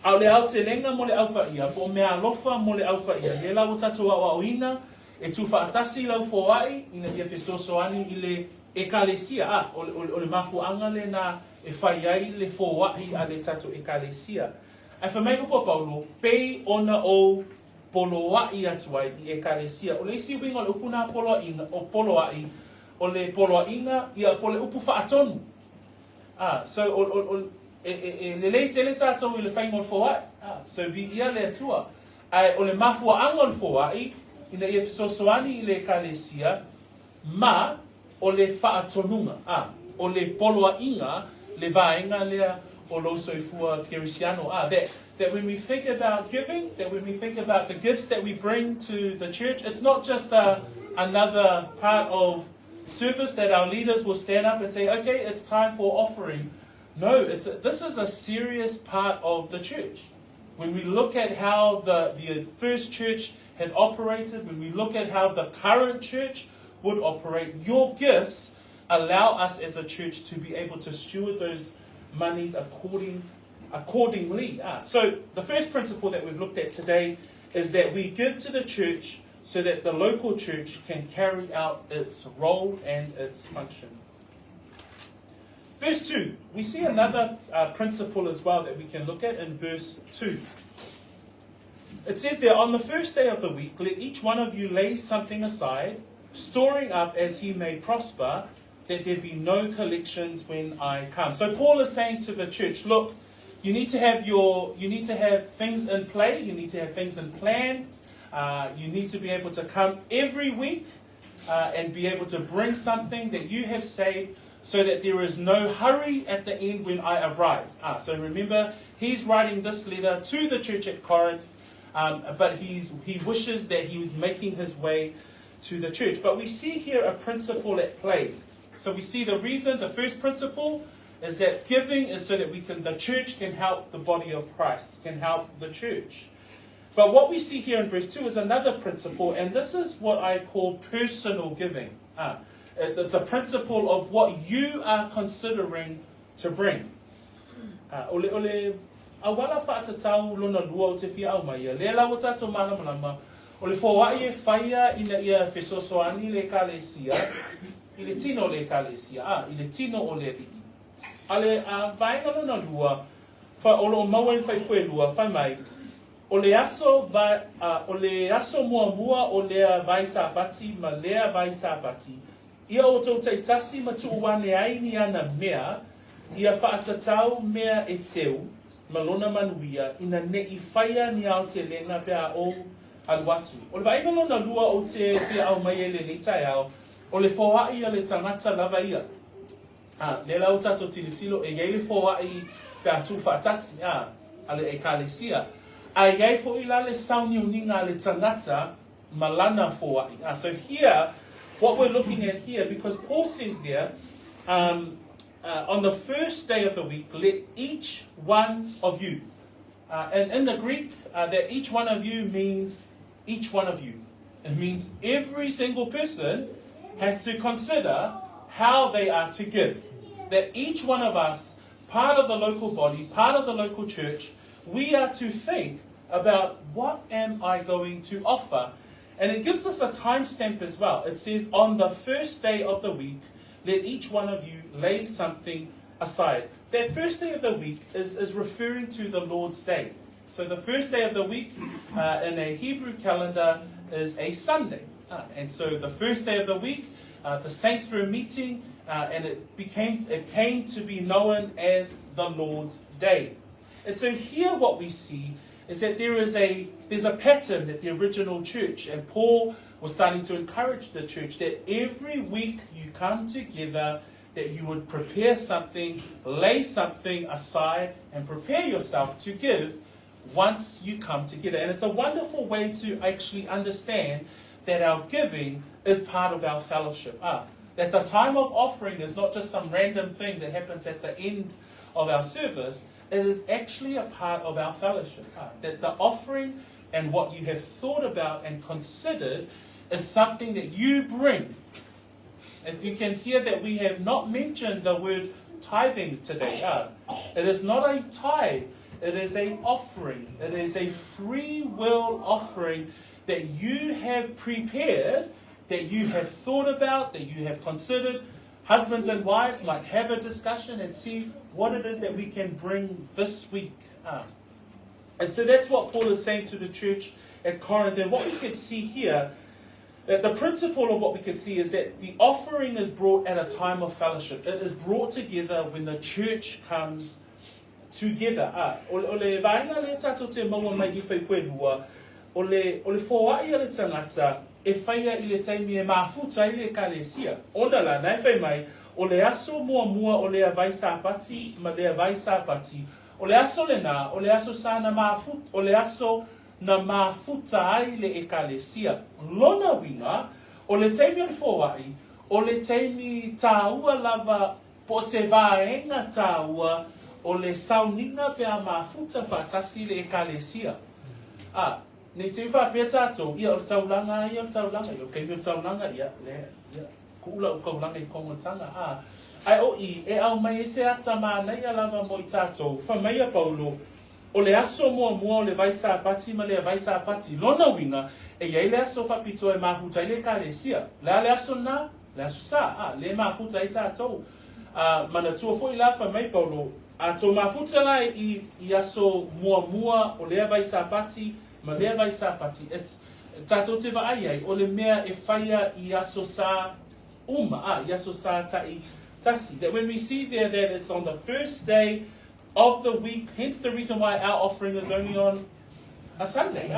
Au le au te lenga mo le au pa ia. Po mea lofa mo le au pa ia. Le lau tatua o ina. E tu whaatasi lau foai. Ina ia whesosoani i le ekalesia. O le mafuanga le na e whai ai le foai a le tatu ekalesia. Ai whamai upo paulo. Pei ona o poloai atuai i ekalesia. O le isi winga le upuna poloai. O le poloainga ia po le upu whaatonu. So le lei te le tātou i le whaingon foai. So vidia le atua. O le mafua angon foai, ina ia fisosoani i le kalesia, ma o le whaatonunga. O le poloainga, le vaenga lea o lo soifua kerisiano. That when we think about giving, that when we think about the gifts that we bring to the church, it's not just another part of service that our leaders will stand up and say, okay, it's time for offering. No, this is a serious part of the church. When we look at how the first church had operated, when we look at how the current church would operate, your gifts allow us as a church to be able to steward those monies accordingly. So the first principle that we've looked at today is that we give to the church so that the local church can carry out its role and its function. Verse 2, we see another principle as well that we can look at in verse 2. It says there, on the first day of the week, let each one of you lay something aside, storing up as he may prosper, that there be no collections when I come. So Paul is saying to the church, look, you need to have things in play, you need to have things in plan. You need to be able to come every week and be able to bring something that you have saved so that there is no hurry at the end when I arrive. So remember, he's writing this letter to the church at Corinth, but he wishes that he was making his way to the church. But we see here a principle at play. So we see the first principle is that giving is so that the church can help the body of Christ, can help the church. But what we see here in verse 2 is another principle, and this is what I call personal giving. It's a principle of what you are considering to bring. Ole Auala whaatatau lona lua o te whia au mai. Le lau tātou malama. Ole foai e whaia ina ia whesosoani le kalesia. I le tino le kalesia. I le tino o le rii. Ale vaenga lona lua. Olo maua i whai koe lua. Whai mai. O le aso mua o lea vai sāpati ma lea vai sāpati. Ia o tau teitasi ma tuuane aini ana mea, ia whaatatau mea e teu, ma lona manuia, ina ne I whaia ni au te lenga pea o aluatu. O le vaenga lona lua o te pia au mai e le leitai au, o le foai a le tangata lava ia. Le lau tato tilo, e iei le foai pea tu whaatasi, ale e kalesia. A iei fo ila le sauni uninga le tangata malana foai. So here, what we're looking at here, because Paul says there, on the first day of the week, let each one of you, and in the Greek, that each one of you means each one of you. It means every single person has to consider how they are to give. That each one of us, part of the local body, part of the local church, we are to think about what am I going to offer. And it gives us a timestamp as well. It says, on the first day of the week, let each one of you lay something aside. That first day of the week is referring to the Lord's Day. So the first day of the week in a Hebrew calendar is a Sunday. And so the first day of the week, the saints were meeting, and it came to be known as the Lord's Day. And so here what we see is that there's a pattern at the original church, and Paul was starting to encourage the church that every week you come together, that you would prepare something, lay something aside, and prepare yourself to give once you come together. And it's a wonderful way to actually understand that our giving is part of our fellowship. That the time of offering is not just some random thing that happens at the end of our service. It is actually a part of our fellowship. That the offering and what you have thought about and considered is something that you bring. If you can hear that we have not mentioned the word tithing today. It is not a tithe. It is an offering. It is a free will offering that you have prepared, that you have thought about, that you have considered. Husbands and wives might have a discussion and see what it is that we can bring this week. And so that's what Paul is saying to the church at Corinth. And what we can see here, that the principle of what we can see is that the offering is brought at a time of fellowship. It is brought together when the church comes together. O le vaenga le tato te maua mai I whai koe lua, o le foai a le tangata, e whaia I le taimi e mafuta I le kalesia. Ona la, nai whai mai, o le aso mua o le vai sāpati, ma le vai sāpati. O le aso le nā, o le aso sā na mafuta, o le aso na mafuta ai le e kalesia. Lona winga, o le taimi o le foai, o le taimi tāua lava, po se vaenga tāua, o le sauninga pe a mafuta whatasi le e kalesia. Nei te whapea tātou, ia o taulanga, ia o taulanga, ia o keimi o taulanga, ia kula o kaulanga I kongotanga. Ai o I, e au mai e se ata mānei a lava mo I tātou, whamaia Paulo, o le aso mua o le vai sāpati, ma le vai sāpati, lona winga, e iei le aso whapito e mafuta I le kālesia. Le aso nā, le aso sā, le mafuta I tātou. Mana tua fo I la whamai Paulo, a tō mafuta lai I aso mua o le vai sāpati, ma lea vai sāpati. Tātou te vaai o le mea e whaia I aso sā I aso sā tai tasi. That when we see there that it's on the first day of the week, hence the reason why our offering is only on a Sunday.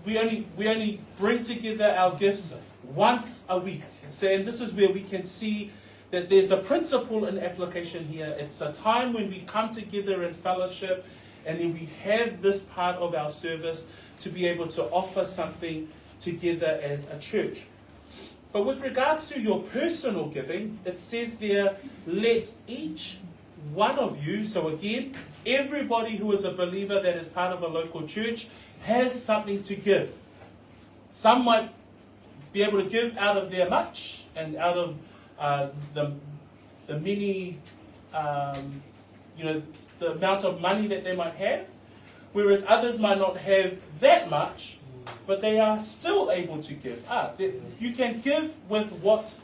We only bring together our gifts once a week. So, and this is where we can see that there's a principle in application here. It's a time when we come together in fellowship, and then we have this part of our service to be able to offer something together as a church. But with regards to your personal giving, it says there, let each one of you, so again, everybody who is a believer that is part of a local church has something to give. Some might be able to give out of their much and out of the many, amount of money that they might have, whereas others might not have that much, but they are still able to give. You can give with what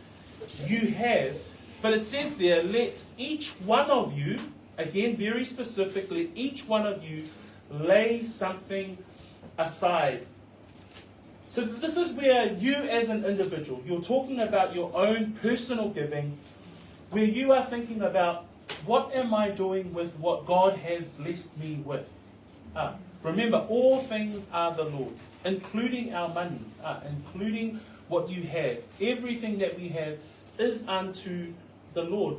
you have, but it says there, let each one of you, again very specifically, each one of you lay something aside. So this is where you as an individual, you're talking about your own personal giving, where you are thinking about, what am I doing with what God has blessed me with? Remember, all things are the Lord's, including our monies, including what you have. Everything that we have is unto the Lord.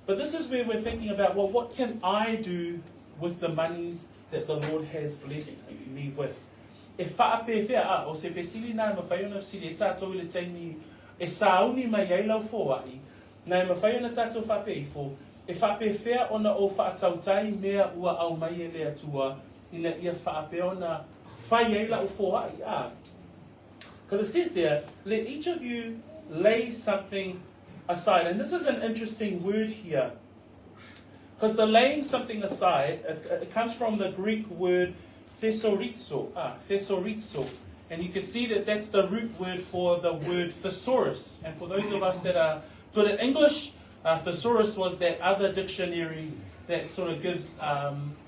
But this is where we're thinking about, well, what can I do with the monies that the Lord has blessed me with? E whaape whea o se whesili nā mawhaiona sili e tātou i le taimi e sauni mai ei lau fōai, nā mawhaiona tātou whape i fō, e whape whea ona o whaatautai mea ua au mai e lea tua, ina ia whaape ona whai ei lau fōai. Because it says there, let each of you lay something aside. And this is an interesting word here. Because the laying something aside, it comes from the Greek word thesaurizo. And you can see that that's the root word for the word thesaurus. And for those of us that are good at English, thesaurus was that other dictionary that sort of gives,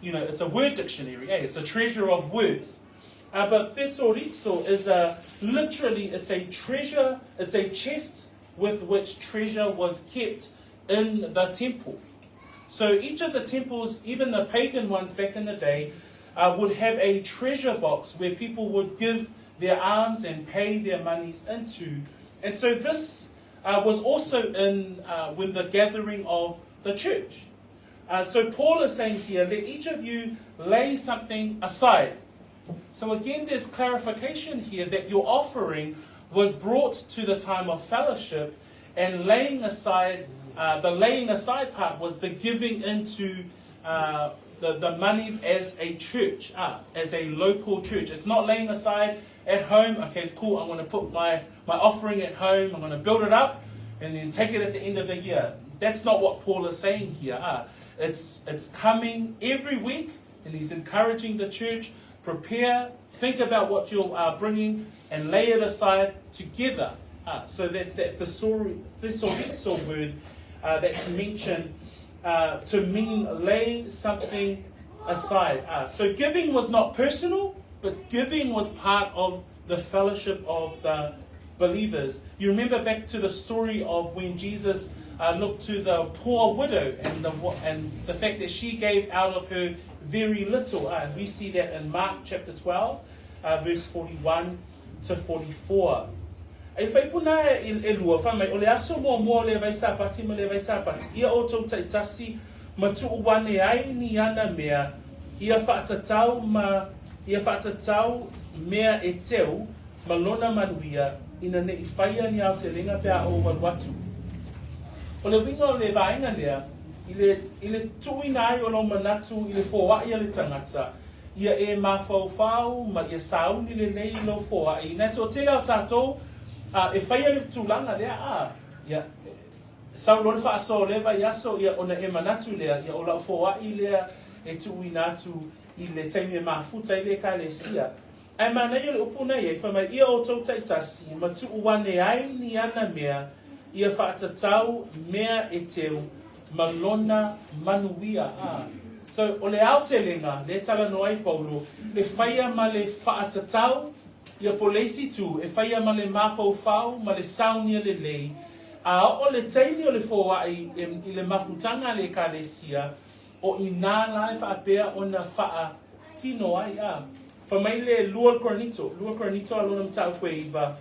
it's a word dictionary. It's a treasure of words. But thesaurizo is literally, it's a treasure, it's a chest with which treasure was kept in the temple. So each of the temples, even the pagan ones back in the day, would have a treasure box where people would give their alms and pay their monies into. And so this was also in with the gathering of the church. So Paul is saying here, let each of you lay something aside. So again, there's clarification here that your offering was brought to the time of fellowship, and laying aside, the laying aside part was the giving into the monies as a church, as a local church. It's not laying aside at home. Okay, cool, I'm going to put my offering at home, I'm going to build it up, and then take it at the end of the year. That's not what Paul is saying here. It's coming every week, and he's encouraging the church, prepare, think about what you are bringing, and lay it aside together. So that's that thesaurizo word that's mentioned to mean lay something aside. So giving was not personal, but giving was part of the fellowship of the believers. You remember back to the story of when Jesus looked to the poor widow and the fact that she gave out of her very little. We see that in Mark chapter 12, verse 41 to 44. E whai puna e lua whamai, o le aso mua le vai sapati ma le vai sapati. Ia o tau taitasi ma tuu wane ai ni ana mea, ia whaatatau mea e teu, ma lona manuia, ina ne I whaia ni au te ringa pia o walwatu. O le winga o le vaenga lea, I le tuina ai o lo manatu, I le foai le tangata, ia e mawhauwhau, ma ia sauni le nei lo foai. Nā tō te au tātou, e whaia le tūlanga lea, ia, sau lore whaaso lewa I aso, ia ona e manatu lea, ia o lau foai lea, e tuina atu, I le taimi mafuta I le ka le sia. Ai mana ia le upu nei, e whamai ia o tau taitasi, ma tuu wane ai ni ana mea, ia whaatatau mea e teu, ma lona manuia. So, o le aotelenga, le tala no ai Paulo, le whaia ma le whaatatau, ia polesi tu, e whaia ma le mawhauwhau, ma le saunia le lei, o le teini o le fōai, I le mafutanga le ka le sia, o I nā lai whaapea o na wha tino ai. Whamai le lua Korinito alona mtau koe iwa,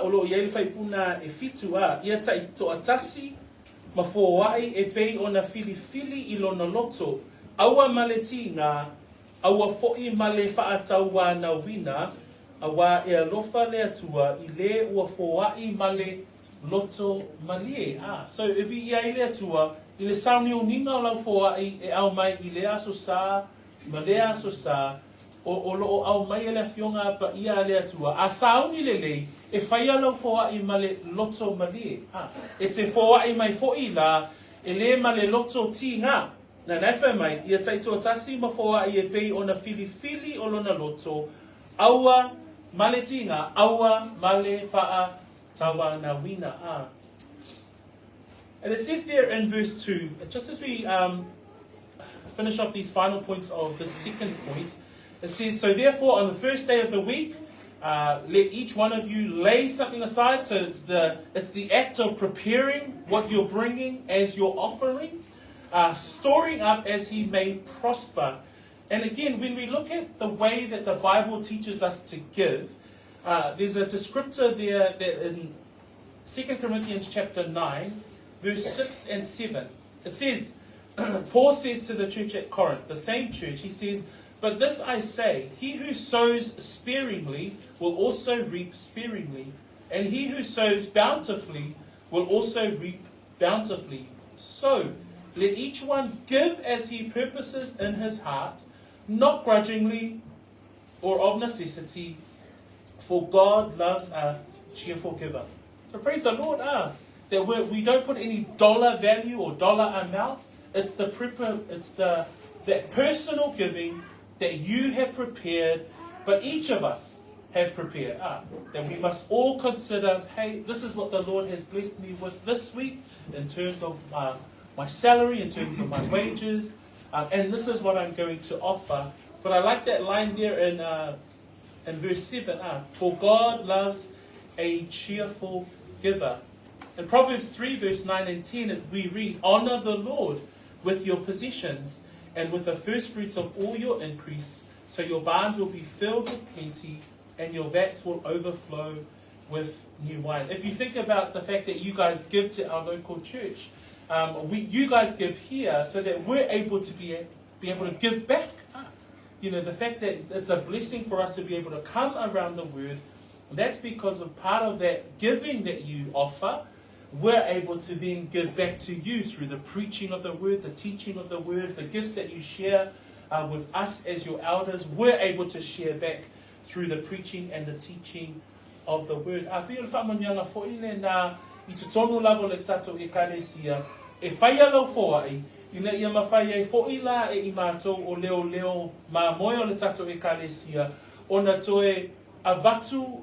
o lo iei le whaipuna e fitu, ia tai toa tasi, ma fōai e pei o na filifili I lona loto, aua ma le tinga, aua fo'i ma le whaatau na wina, awa e alofa le atua I le ua fōai ma le loto malie. So e vi ia I le atua, I le sauni o ninga o lau fōai e au mai I le aso sā, ma le aso sā, o lo au mai e le fionga pa ia le atua. A sauni le lei, e whaia lau fōai ma le loto malie. E te fōai mai fo'i la, e le ma le loto ti ngā. Nā nai whai mai, ia taito tasi ma foa i e pei o na fili o lona loto, aua male tinga, aua male faa tawa na wina a. And it says there in verse 2, just as we finish off these final points of the second point, it says, so therefore on the first day of the week, let each one of you lay something aside. So it's the act of preparing what you're bringing as your offering, storing up as he may prosper. And again, when we look at the way that the Bible teaches us to give, there's a descriptor there that in 2 Corinthians chapter 9, verse 6 and 7, it says, Paul says to the church at Corinth, the same church, he says, but this I say, he who sows sparingly will also reap sparingly, and he who sows bountifully will also reap bountifully. So, let each one give as he purposes in his heart, not grudgingly or of necessity, for God loves a cheerful giver. So praise the Lord, that we don't put any dollar value or dollar amount. It's that personal giving that you have prepared, but each of us have prepared. That we must all consider, hey, this is what the Lord has blessed me with this week in terms of my salary, in terms of my wages, and this is what I'm going to offer. But I like that line there in verse 7, for God loves a cheerful giver. In Proverbs 3, verse 9 and 10, we read, honor the Lord with your possessions and with the first fruits of all your increase, so your barns will be filled with plenty and your vats will overflow with new wine. If you think about the fact that you guys give to our local church, you guys give here so that we're able to be able to give back. The fact that it's a blessing for us to be able to come around the word, that's because of part of that giving that you offer. We're able to then give back to you through the preaching of the word, the teaching of the word, the gifts that you share with us as your elders. We're able to share back through the preaching and the teaching of the word. Pia whamanianga fo'ile na I te tonu lavo le tato e kalesia e whaia lau foai ina ia mawhai e fo'ila e I mātou o leo ma moe le tato e kalesia ona toe a vatu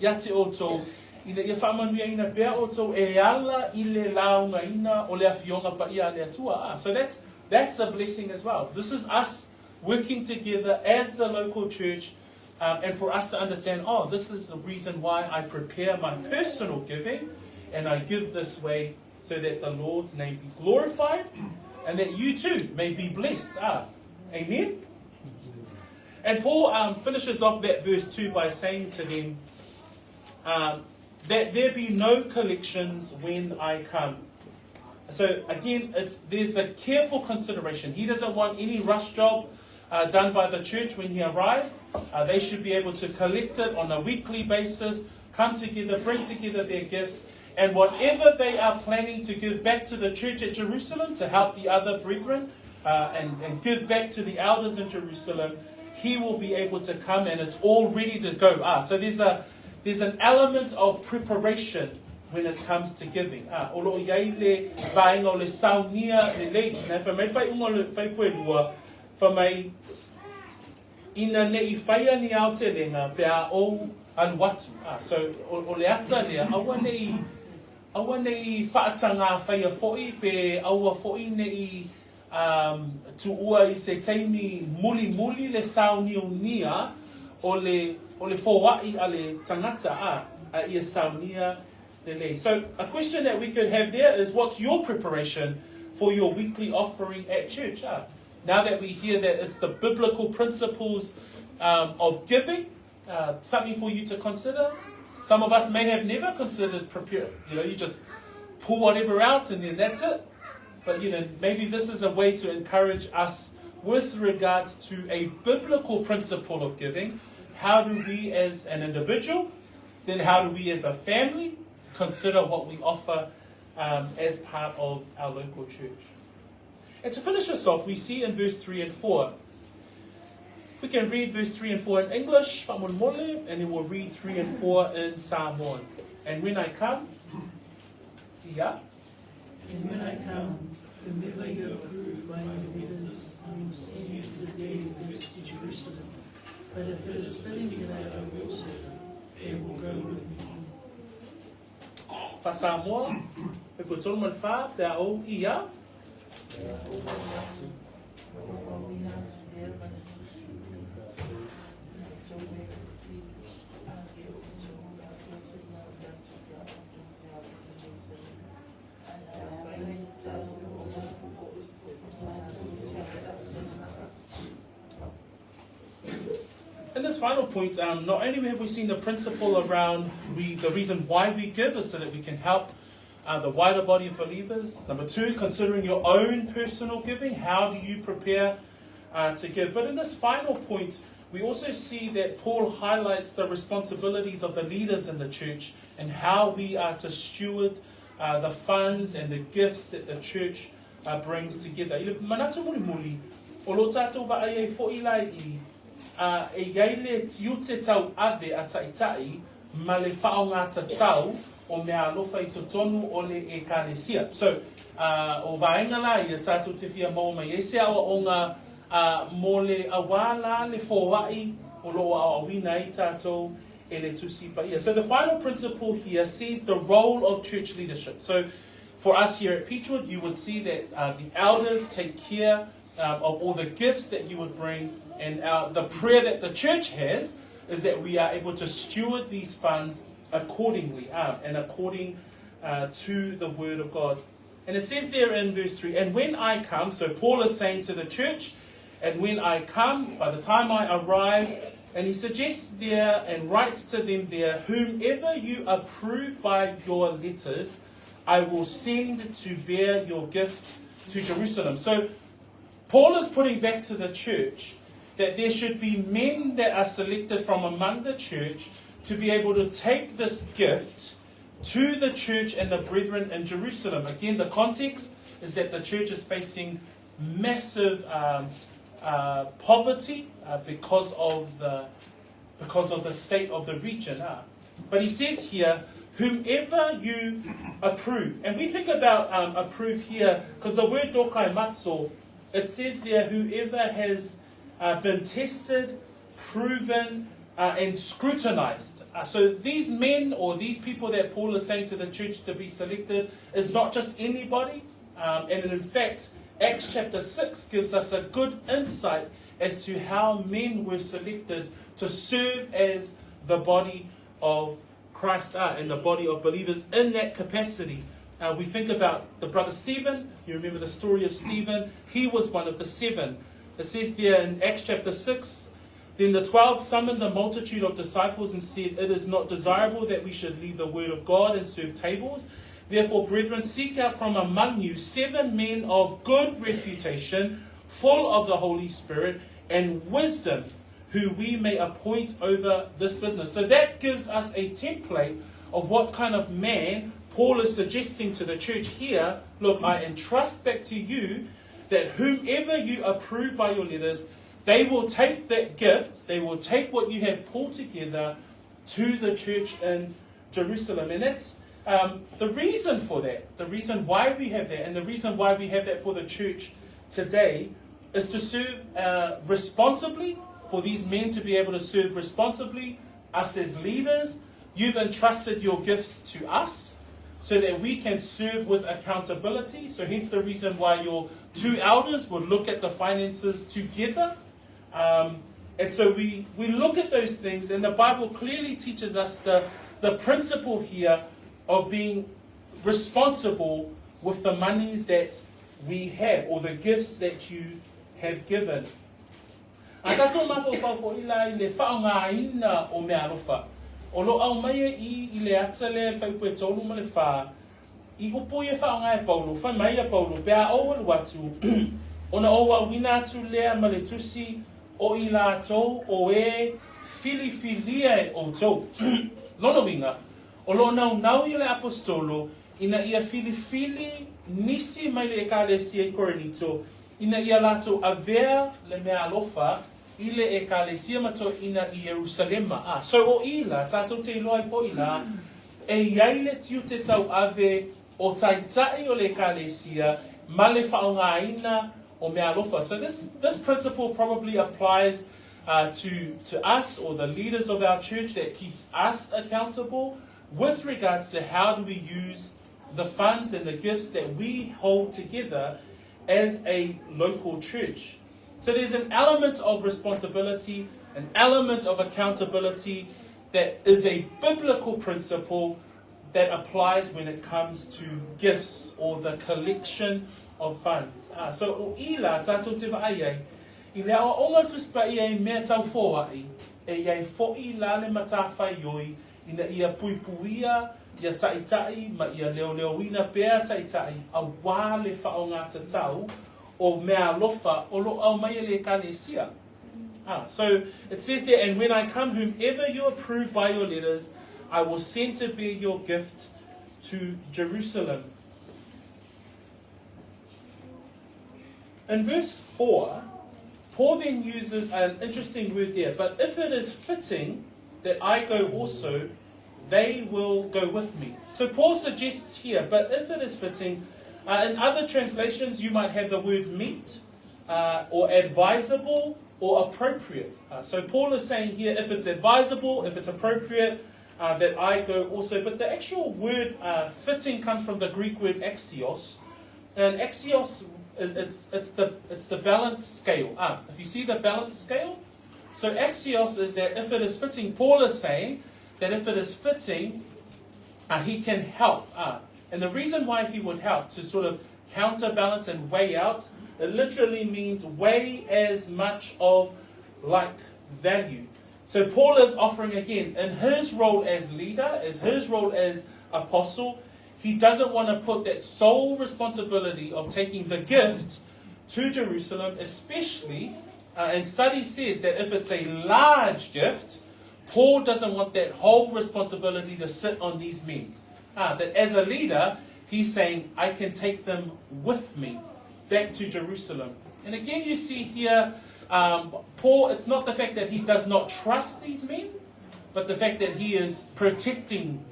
yate oto ina ia whamanuia ina bea oto e ala I le launga ina o le awhionga pa ia le atua. So that's the blessing as well. This is us working together as the local church, and for us to understand, this is the reason why I prepare my personal giving and I give this way so that the Lord's name be glorified and that you too may be blessed. Amen? And Paul finishes off that verse 2 by saying to them, that there be no collections when I come. So again, there's the careful consideration. He doesn't want any rush job done by the church when he arrives. They should be able to collect it on a weekly basis, come together, bring together their gifts, and whatever they are planning to give back to the church at Jerusalem to help the other brethren and give back to the elders in Jerusalem, he will be able to come and it's all ready to go. So there's an element of preparation when it comes to giving. Olo iai le vaenga o le saunia le lei. Nai whamai whai unga le whai puerua, whamai ina nei whaia ni au te lenga pea o anu watu. So o le ata lea, awa nei whaatanga whaia fo'i, pe aua fo'i nei tu ua I se teimi muli le sauni o nia o le foai a le tangata ia saunia lele. So a question that we could have there is, what's your preparation for your weekly offering at church? Now that we hear that it's the biblical principles of giving, something for you to consider. Some of us may have never considered prepare. You just pull whatever out and then that's it. But maybe this is a way to encourage us with regards to a biblical principle of giving. How do we as an individual, then how do we as a family consider what we offer as part of our local church? And to finish us off, we see in verse 3 and 4. We can read verse 3 and 4 in English, and then we'll read 3 and 4 in Samoan. And when I come, And when I come, Whomever you approve by your leaders, I will send you today to Jerusalem. But if it is fitting that I go also, they will go with me. Fa Samoa, e ko tolu man fa pe a o ia. In this final point, not only have we seen the principle around the reason why we give is so that we can help the wider body of believers. Number two, considering your own personal giving, how do you prepare to give? But in this final point, we also see that Paul highlights the responsibilities of the leaders in the church and how we are to steward the funds and the gifts that the church brings together. Manatu muli muli, o lo tātou wa ai fo ilai e gaile tiute tau ave a taitai ma le whaonga tatau o mea alofa I totonu o le e kālesia. So, o vaenga la I a tātou te whia mau mai e se awa o ngā mo le Auala le foai o lo a awina I tātou e le tusi paia. So the final principle here sees the role of church leadership. So for us here at Peachwood, you would see that the elders take care of all the gifts that you would bring. And the prayer that the church has is that we are able to steward these funds accordingly and according to the word of God. And it says there in verse 3, and when I come, so Paul is saying to the church, and when I come, by the time I arrive, and he suggests there and writes to them there, whomever you approve by your letters, I will send to bear your gift to Jerusalem. So Paul is putting back to the church that there should be men that are selected from among the church to be able to take this gift to the church and the brethren in Jerusalem. Again, the context is that the church is facing massive poverty because of the state of the region. But he says here, whomever you approve. And we think about approve here, because the word dokai matso, it says there, whoever has been tested, proven, and scrutinized. So these men or these people that Paul is saying to the church to be selected is not just anybody. And in fact, Acts chapter 6 gives us a good insight as to how men were selected to serve as the body of Christ and the body of believers in that capacity. We think about the brother Stephen. You remember the story of Stephen. He was one of the 7. It says there in Acts chapter 6, then the 12 summoned the multitude of disciples and said, it is not desirable that we should leave the word of God and serve tables. Therefore, brethren, seek out from among you 7 men of good reputation, full of the Holy Spirit and wisdom, who we may appoint over this business. So that gives us a template of what kind of man Paul is suggesting to the church here. Look, I entrust back to you that whomever you approve by your letters, they will take that gift, they will take what you have pulled together to the church in Jerusalem. And that's the reason for that, the reason why we have that, and the reason why we have that for the church today is to serve responsibly, for these men to be able to serve responsibly, us as leaders. You've entrusted your gifts to us so that we can serve with accountability. So hence the reason why your 2 elders would look at the finances together. And so we look at those things, and the Bible clearly teaches us the principle here of being responsible with the monies that we have, or the gifts that you have given. A tātou mawhau ilai le whaonga ina o mea alofa. O lo au mai I le ata le whaipue tolu ma le wha. I upo I whaonga e Paulo, whai mai a Paulo, bea au alu atu. Ona oua wina atu lea ma le tusi o I la tau o e filifilia o tau. Lono winga. O lo nau I le apostolo, ina ia filifili nisi mai le ekalesia I Korinito, ina ia lato avea le mea alofa, ile ekalesia mato ina I Jerusalema. So o ila, tato te loai fo ila, e iaile tiu te tau ave o taitai o le ekalesia, male whaongaina o mea alofa. So this principle probably applies to us or the leaders of our church, that keeps us accountable with regards to how do we use the funds and the gifts that we hold together as a local church. So there's an element of responsibility, an element of accountability that is a biblical principle that applies when it comes to gifts or the collection of funds. So o ila tātou te vaai i lea o onga tuspa i e mea tau foai e iai fo'i lale matawhai yoi ina ia puipuia ia taitai ma ia leoleoina pēr taitai a wāle whaonga te tau o mea lofa o lo au mai le kalesia. So it says there, and when I come, whomever you approve by your letters, I will send to bear your gift to Jerusalem. In verse 4, Paul then uses an interesting word there. But if it is fitting that I go also, they will go with me. So Paul suggests here, but if it is fitting, in other translations you might have the word meet, or advisable, or appropriate. So Paul is saying here, if it's advisable, if it's appropriate, that I go also. But the actual word fitting comes from the Greek word axios. And axios, it's the balance scale. If you see the balance scale, so axios is that if it is fitting, Paul is saying that if it is fitting, he can help. And the reason why he would help, to sort of counterbalance and weigh out, it literally means weigh as much of like value. So Paul is offering again, in his role as leader, as his role as apostle, he doesn't want to put that sole responsibility of taking the gift to Jerusalem, especially, and study says that if it's a large gift, Paul doesn't want that whole responsibility to sit on these men. That as a leader, he's saying, I can take them with me back to Jerusalem. And again, you see here, Paul, it's not the fact that he does not trust these men, but the fact that he is protecting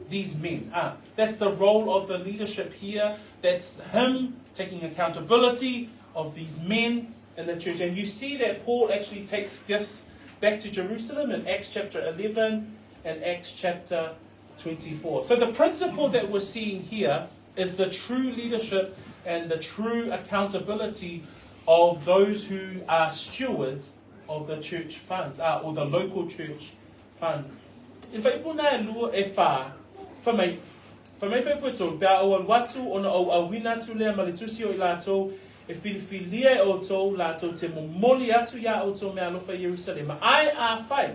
these men. That's the role of the leadership here. That's him taking accountability of these men in the church. And you see that Paul actually takes gifts back to Jerusalem in Acts chapter 11 and Acts chapter 24. So the principle that we're seeing here is the true leadership and the true accountability of those who are stewards of the church funds, or the local church funds. In fact, for me, whaiputo, pia o watu ona o awina tu lea malitusi o ilato, e filifilia o to lato te momoli atu ya o to mea lofa Jerusalem. Ai a whai,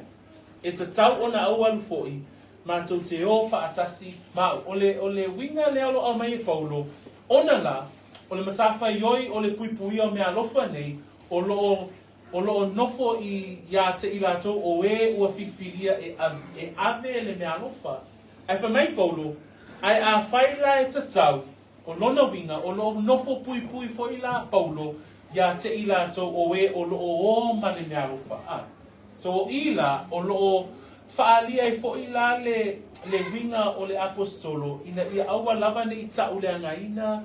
e te tau ona au alu foi, ma to te o whaatasi, ma ole winga lealo au mai e paulo, ona la, ole matawhai yoi, ole puipui o mea lofa nei, o loo nofo i ia te ilato, o e ua filifilia e ave le mea lofa. Ai whamai paulo, ai a whaila e te tau, o lona winga, o lo nofo pui fo i la paulo, ia te ilato o e o lo o mane mea rofa. So o ila, o lo whaalia e fo i la le winga o le apostolo, ina ia aua lava ne i tau le angaina,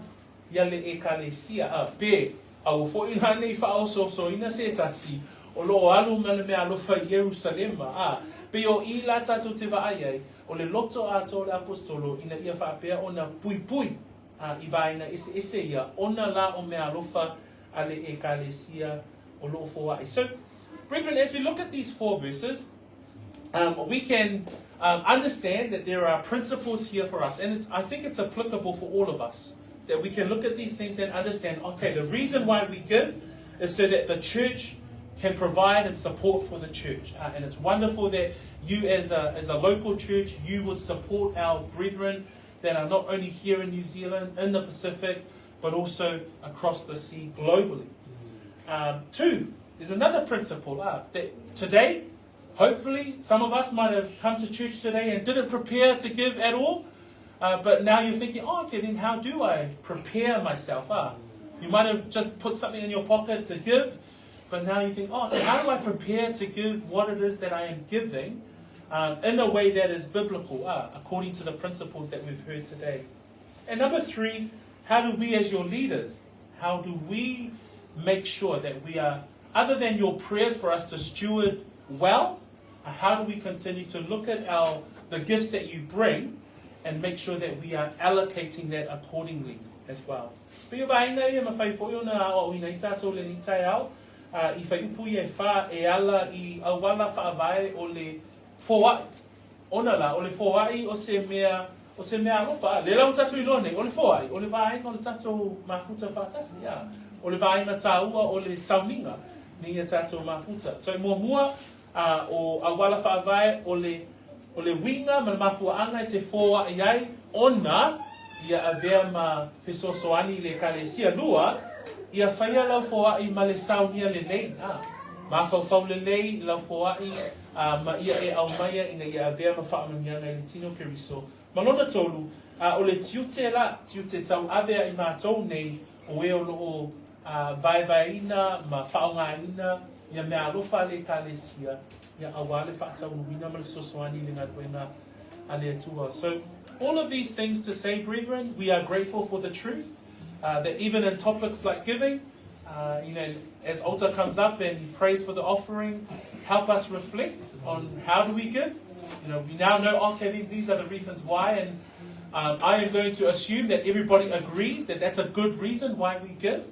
ia le ekalesia. Pe, au fo i la ne i whaoso so ina se tasi, o lo alu mane mea rofa i Jerusalema. Pe o ila tato te vaai o le loto ato le apostolo, ina ia whaapea o na pui. I vaina ese ia ona la o mea alofa ale ekalesia o lo foai. So, brethren, as we look at these 4 verses, we can understand that there are principles here for us, and I think it's applicable for all of us, that we can look at these things and understand, okay, the reason why we give is so that the church can provide and support for the church. And it's wonderful that you as a local church, you would support our brethren that are not only here in New Zealand, in the Pacific, but also across the sea globally. 2, there's another principle that today, hopefully, some of us might have come to church today and didn't prepare to give at all, but now you're thinking, oh, okay, then how do I prepare myself? You might have just put something in your pocket to give, but now you think, oh, how do I prepare to give what it is that I am giving in a way that is biblical, according to the principles that we've heard today? And number 3, how do we as your leaders How do we make sure that we are, other than your prayers for us to steward well, how do we continue to look at the gifts that you bring and make sure that we are allocating that accordingly as well? Pia vaina ia mawhai fo iona o ina I tātou le ni tai au, I whai upu I wha e ala I Auala faavae o le foai. Ona la, o le foai o se mea alofa. Le lau tātou I lone, o le foai, o le vaenga o le tātou mafuta whātasi, ia. O le vaenga tāua o le sauninga, ni ia tātou mafuta. So mua o Auala faavae o le winga ma le mafuaanga I te foa iai, ona ia avea ma fesoasoani le kalesia lua, ia whaia lau foai ma le saunia le nei. Ma whau le nei lau foai ma ia e au maia ina ia avea ma whaamanianga I le tino periso. Malona tolu, o le tiute tau avea I mātou nei o e o loo vaevaeina ma whaongaina, ia mea alofa le kalesia, ia awa le whaatau nuina ma le sosoani le ngaduenga a le atua. So, all of these things to say, brethren, we are grateful for the truth, that even in topics like giving, as altar comes up and he prays for the offering, help us reflect on how do we give. We now know, okay, these are the reasons why, and I am going to assume that everybody agrees that that's a good reason why we give.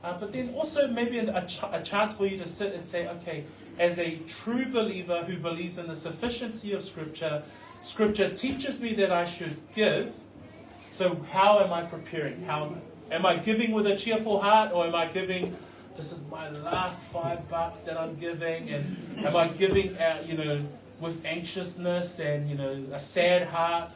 But then also maybe a chance for you to sit and say, okay, as a true believer who believes in the sufficiency of Scripture, Scripture teaches me that I should give. So how am I preparing? How am I giving with a cheerful heart, or am I giving, this is my last $5 that I'm giving, and am I giving, with anxiousness and a sad heart?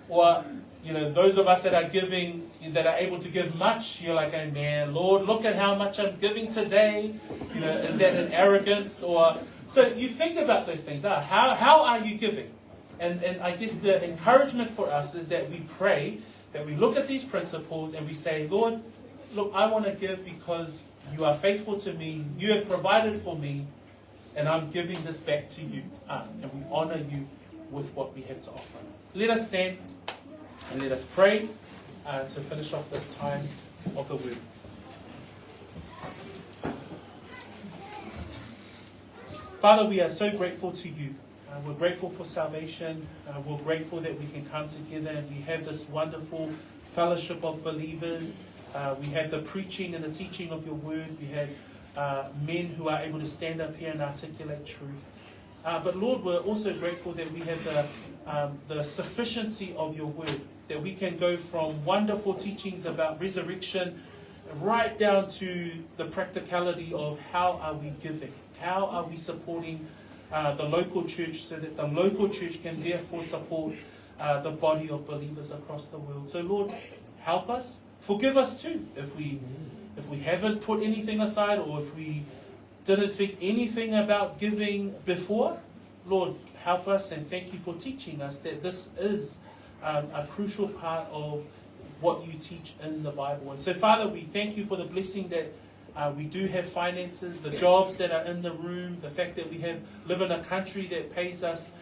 Or those of us that are giving, that are able to give much, you're like, oh man, Lord, look at how much I'm giving today. Is that an arrogance? Or so you think about those things. How are you giving? And I guess the encouragement for us is that we pray, that we look at these principles and we say, Lord, look, I want to give because you are faithful to me, you have provided for me, and I'm giving this back to you. And we honor you with what we have to offer. Let us stand and let us pray to finish off this time of the word. Father, we are so grateful to you. We're grateful for salvation. We're grateful that we can come together and we have this wonderful fellowship of believers. We have the preaching and the teaching of your word. We have men who are able to stand up here and articulate truth. But Lord, we're also grateful that we have the sufficiency of your word, that we can go from wonderful teachings about resurrection right down to the practicality of how are we giving, how are we supporting the local church, so that the local church can therefore support the body of believers across the world. So Lord, help us. Forgive us too if we haven't put anything aside, or if we didn't think anything about giving before. Lord, help us, and thank you for teaching us that this is a crucial part of what you teach in the Bible. And so Father, we thank you for the blessing that we do have finances, the jobs that are in the room, the fact that we live in a country that pays us,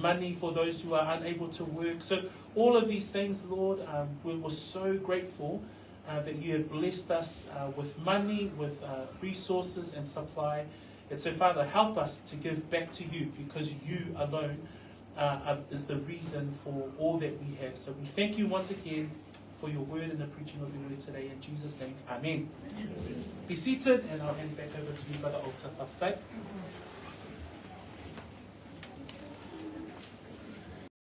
money for those who are unable to work. So all of these things, Lord, we're so grateful that you have blessed us with money, with resources and supply. And so, Father, help us to give back to you, because you alone is the reason for all that we have. So we thank you once again for your word and the preaching of your word today. In Jesus' name, amen. Be seated, and I'll hand it back over to you, Brother Alta Faavae.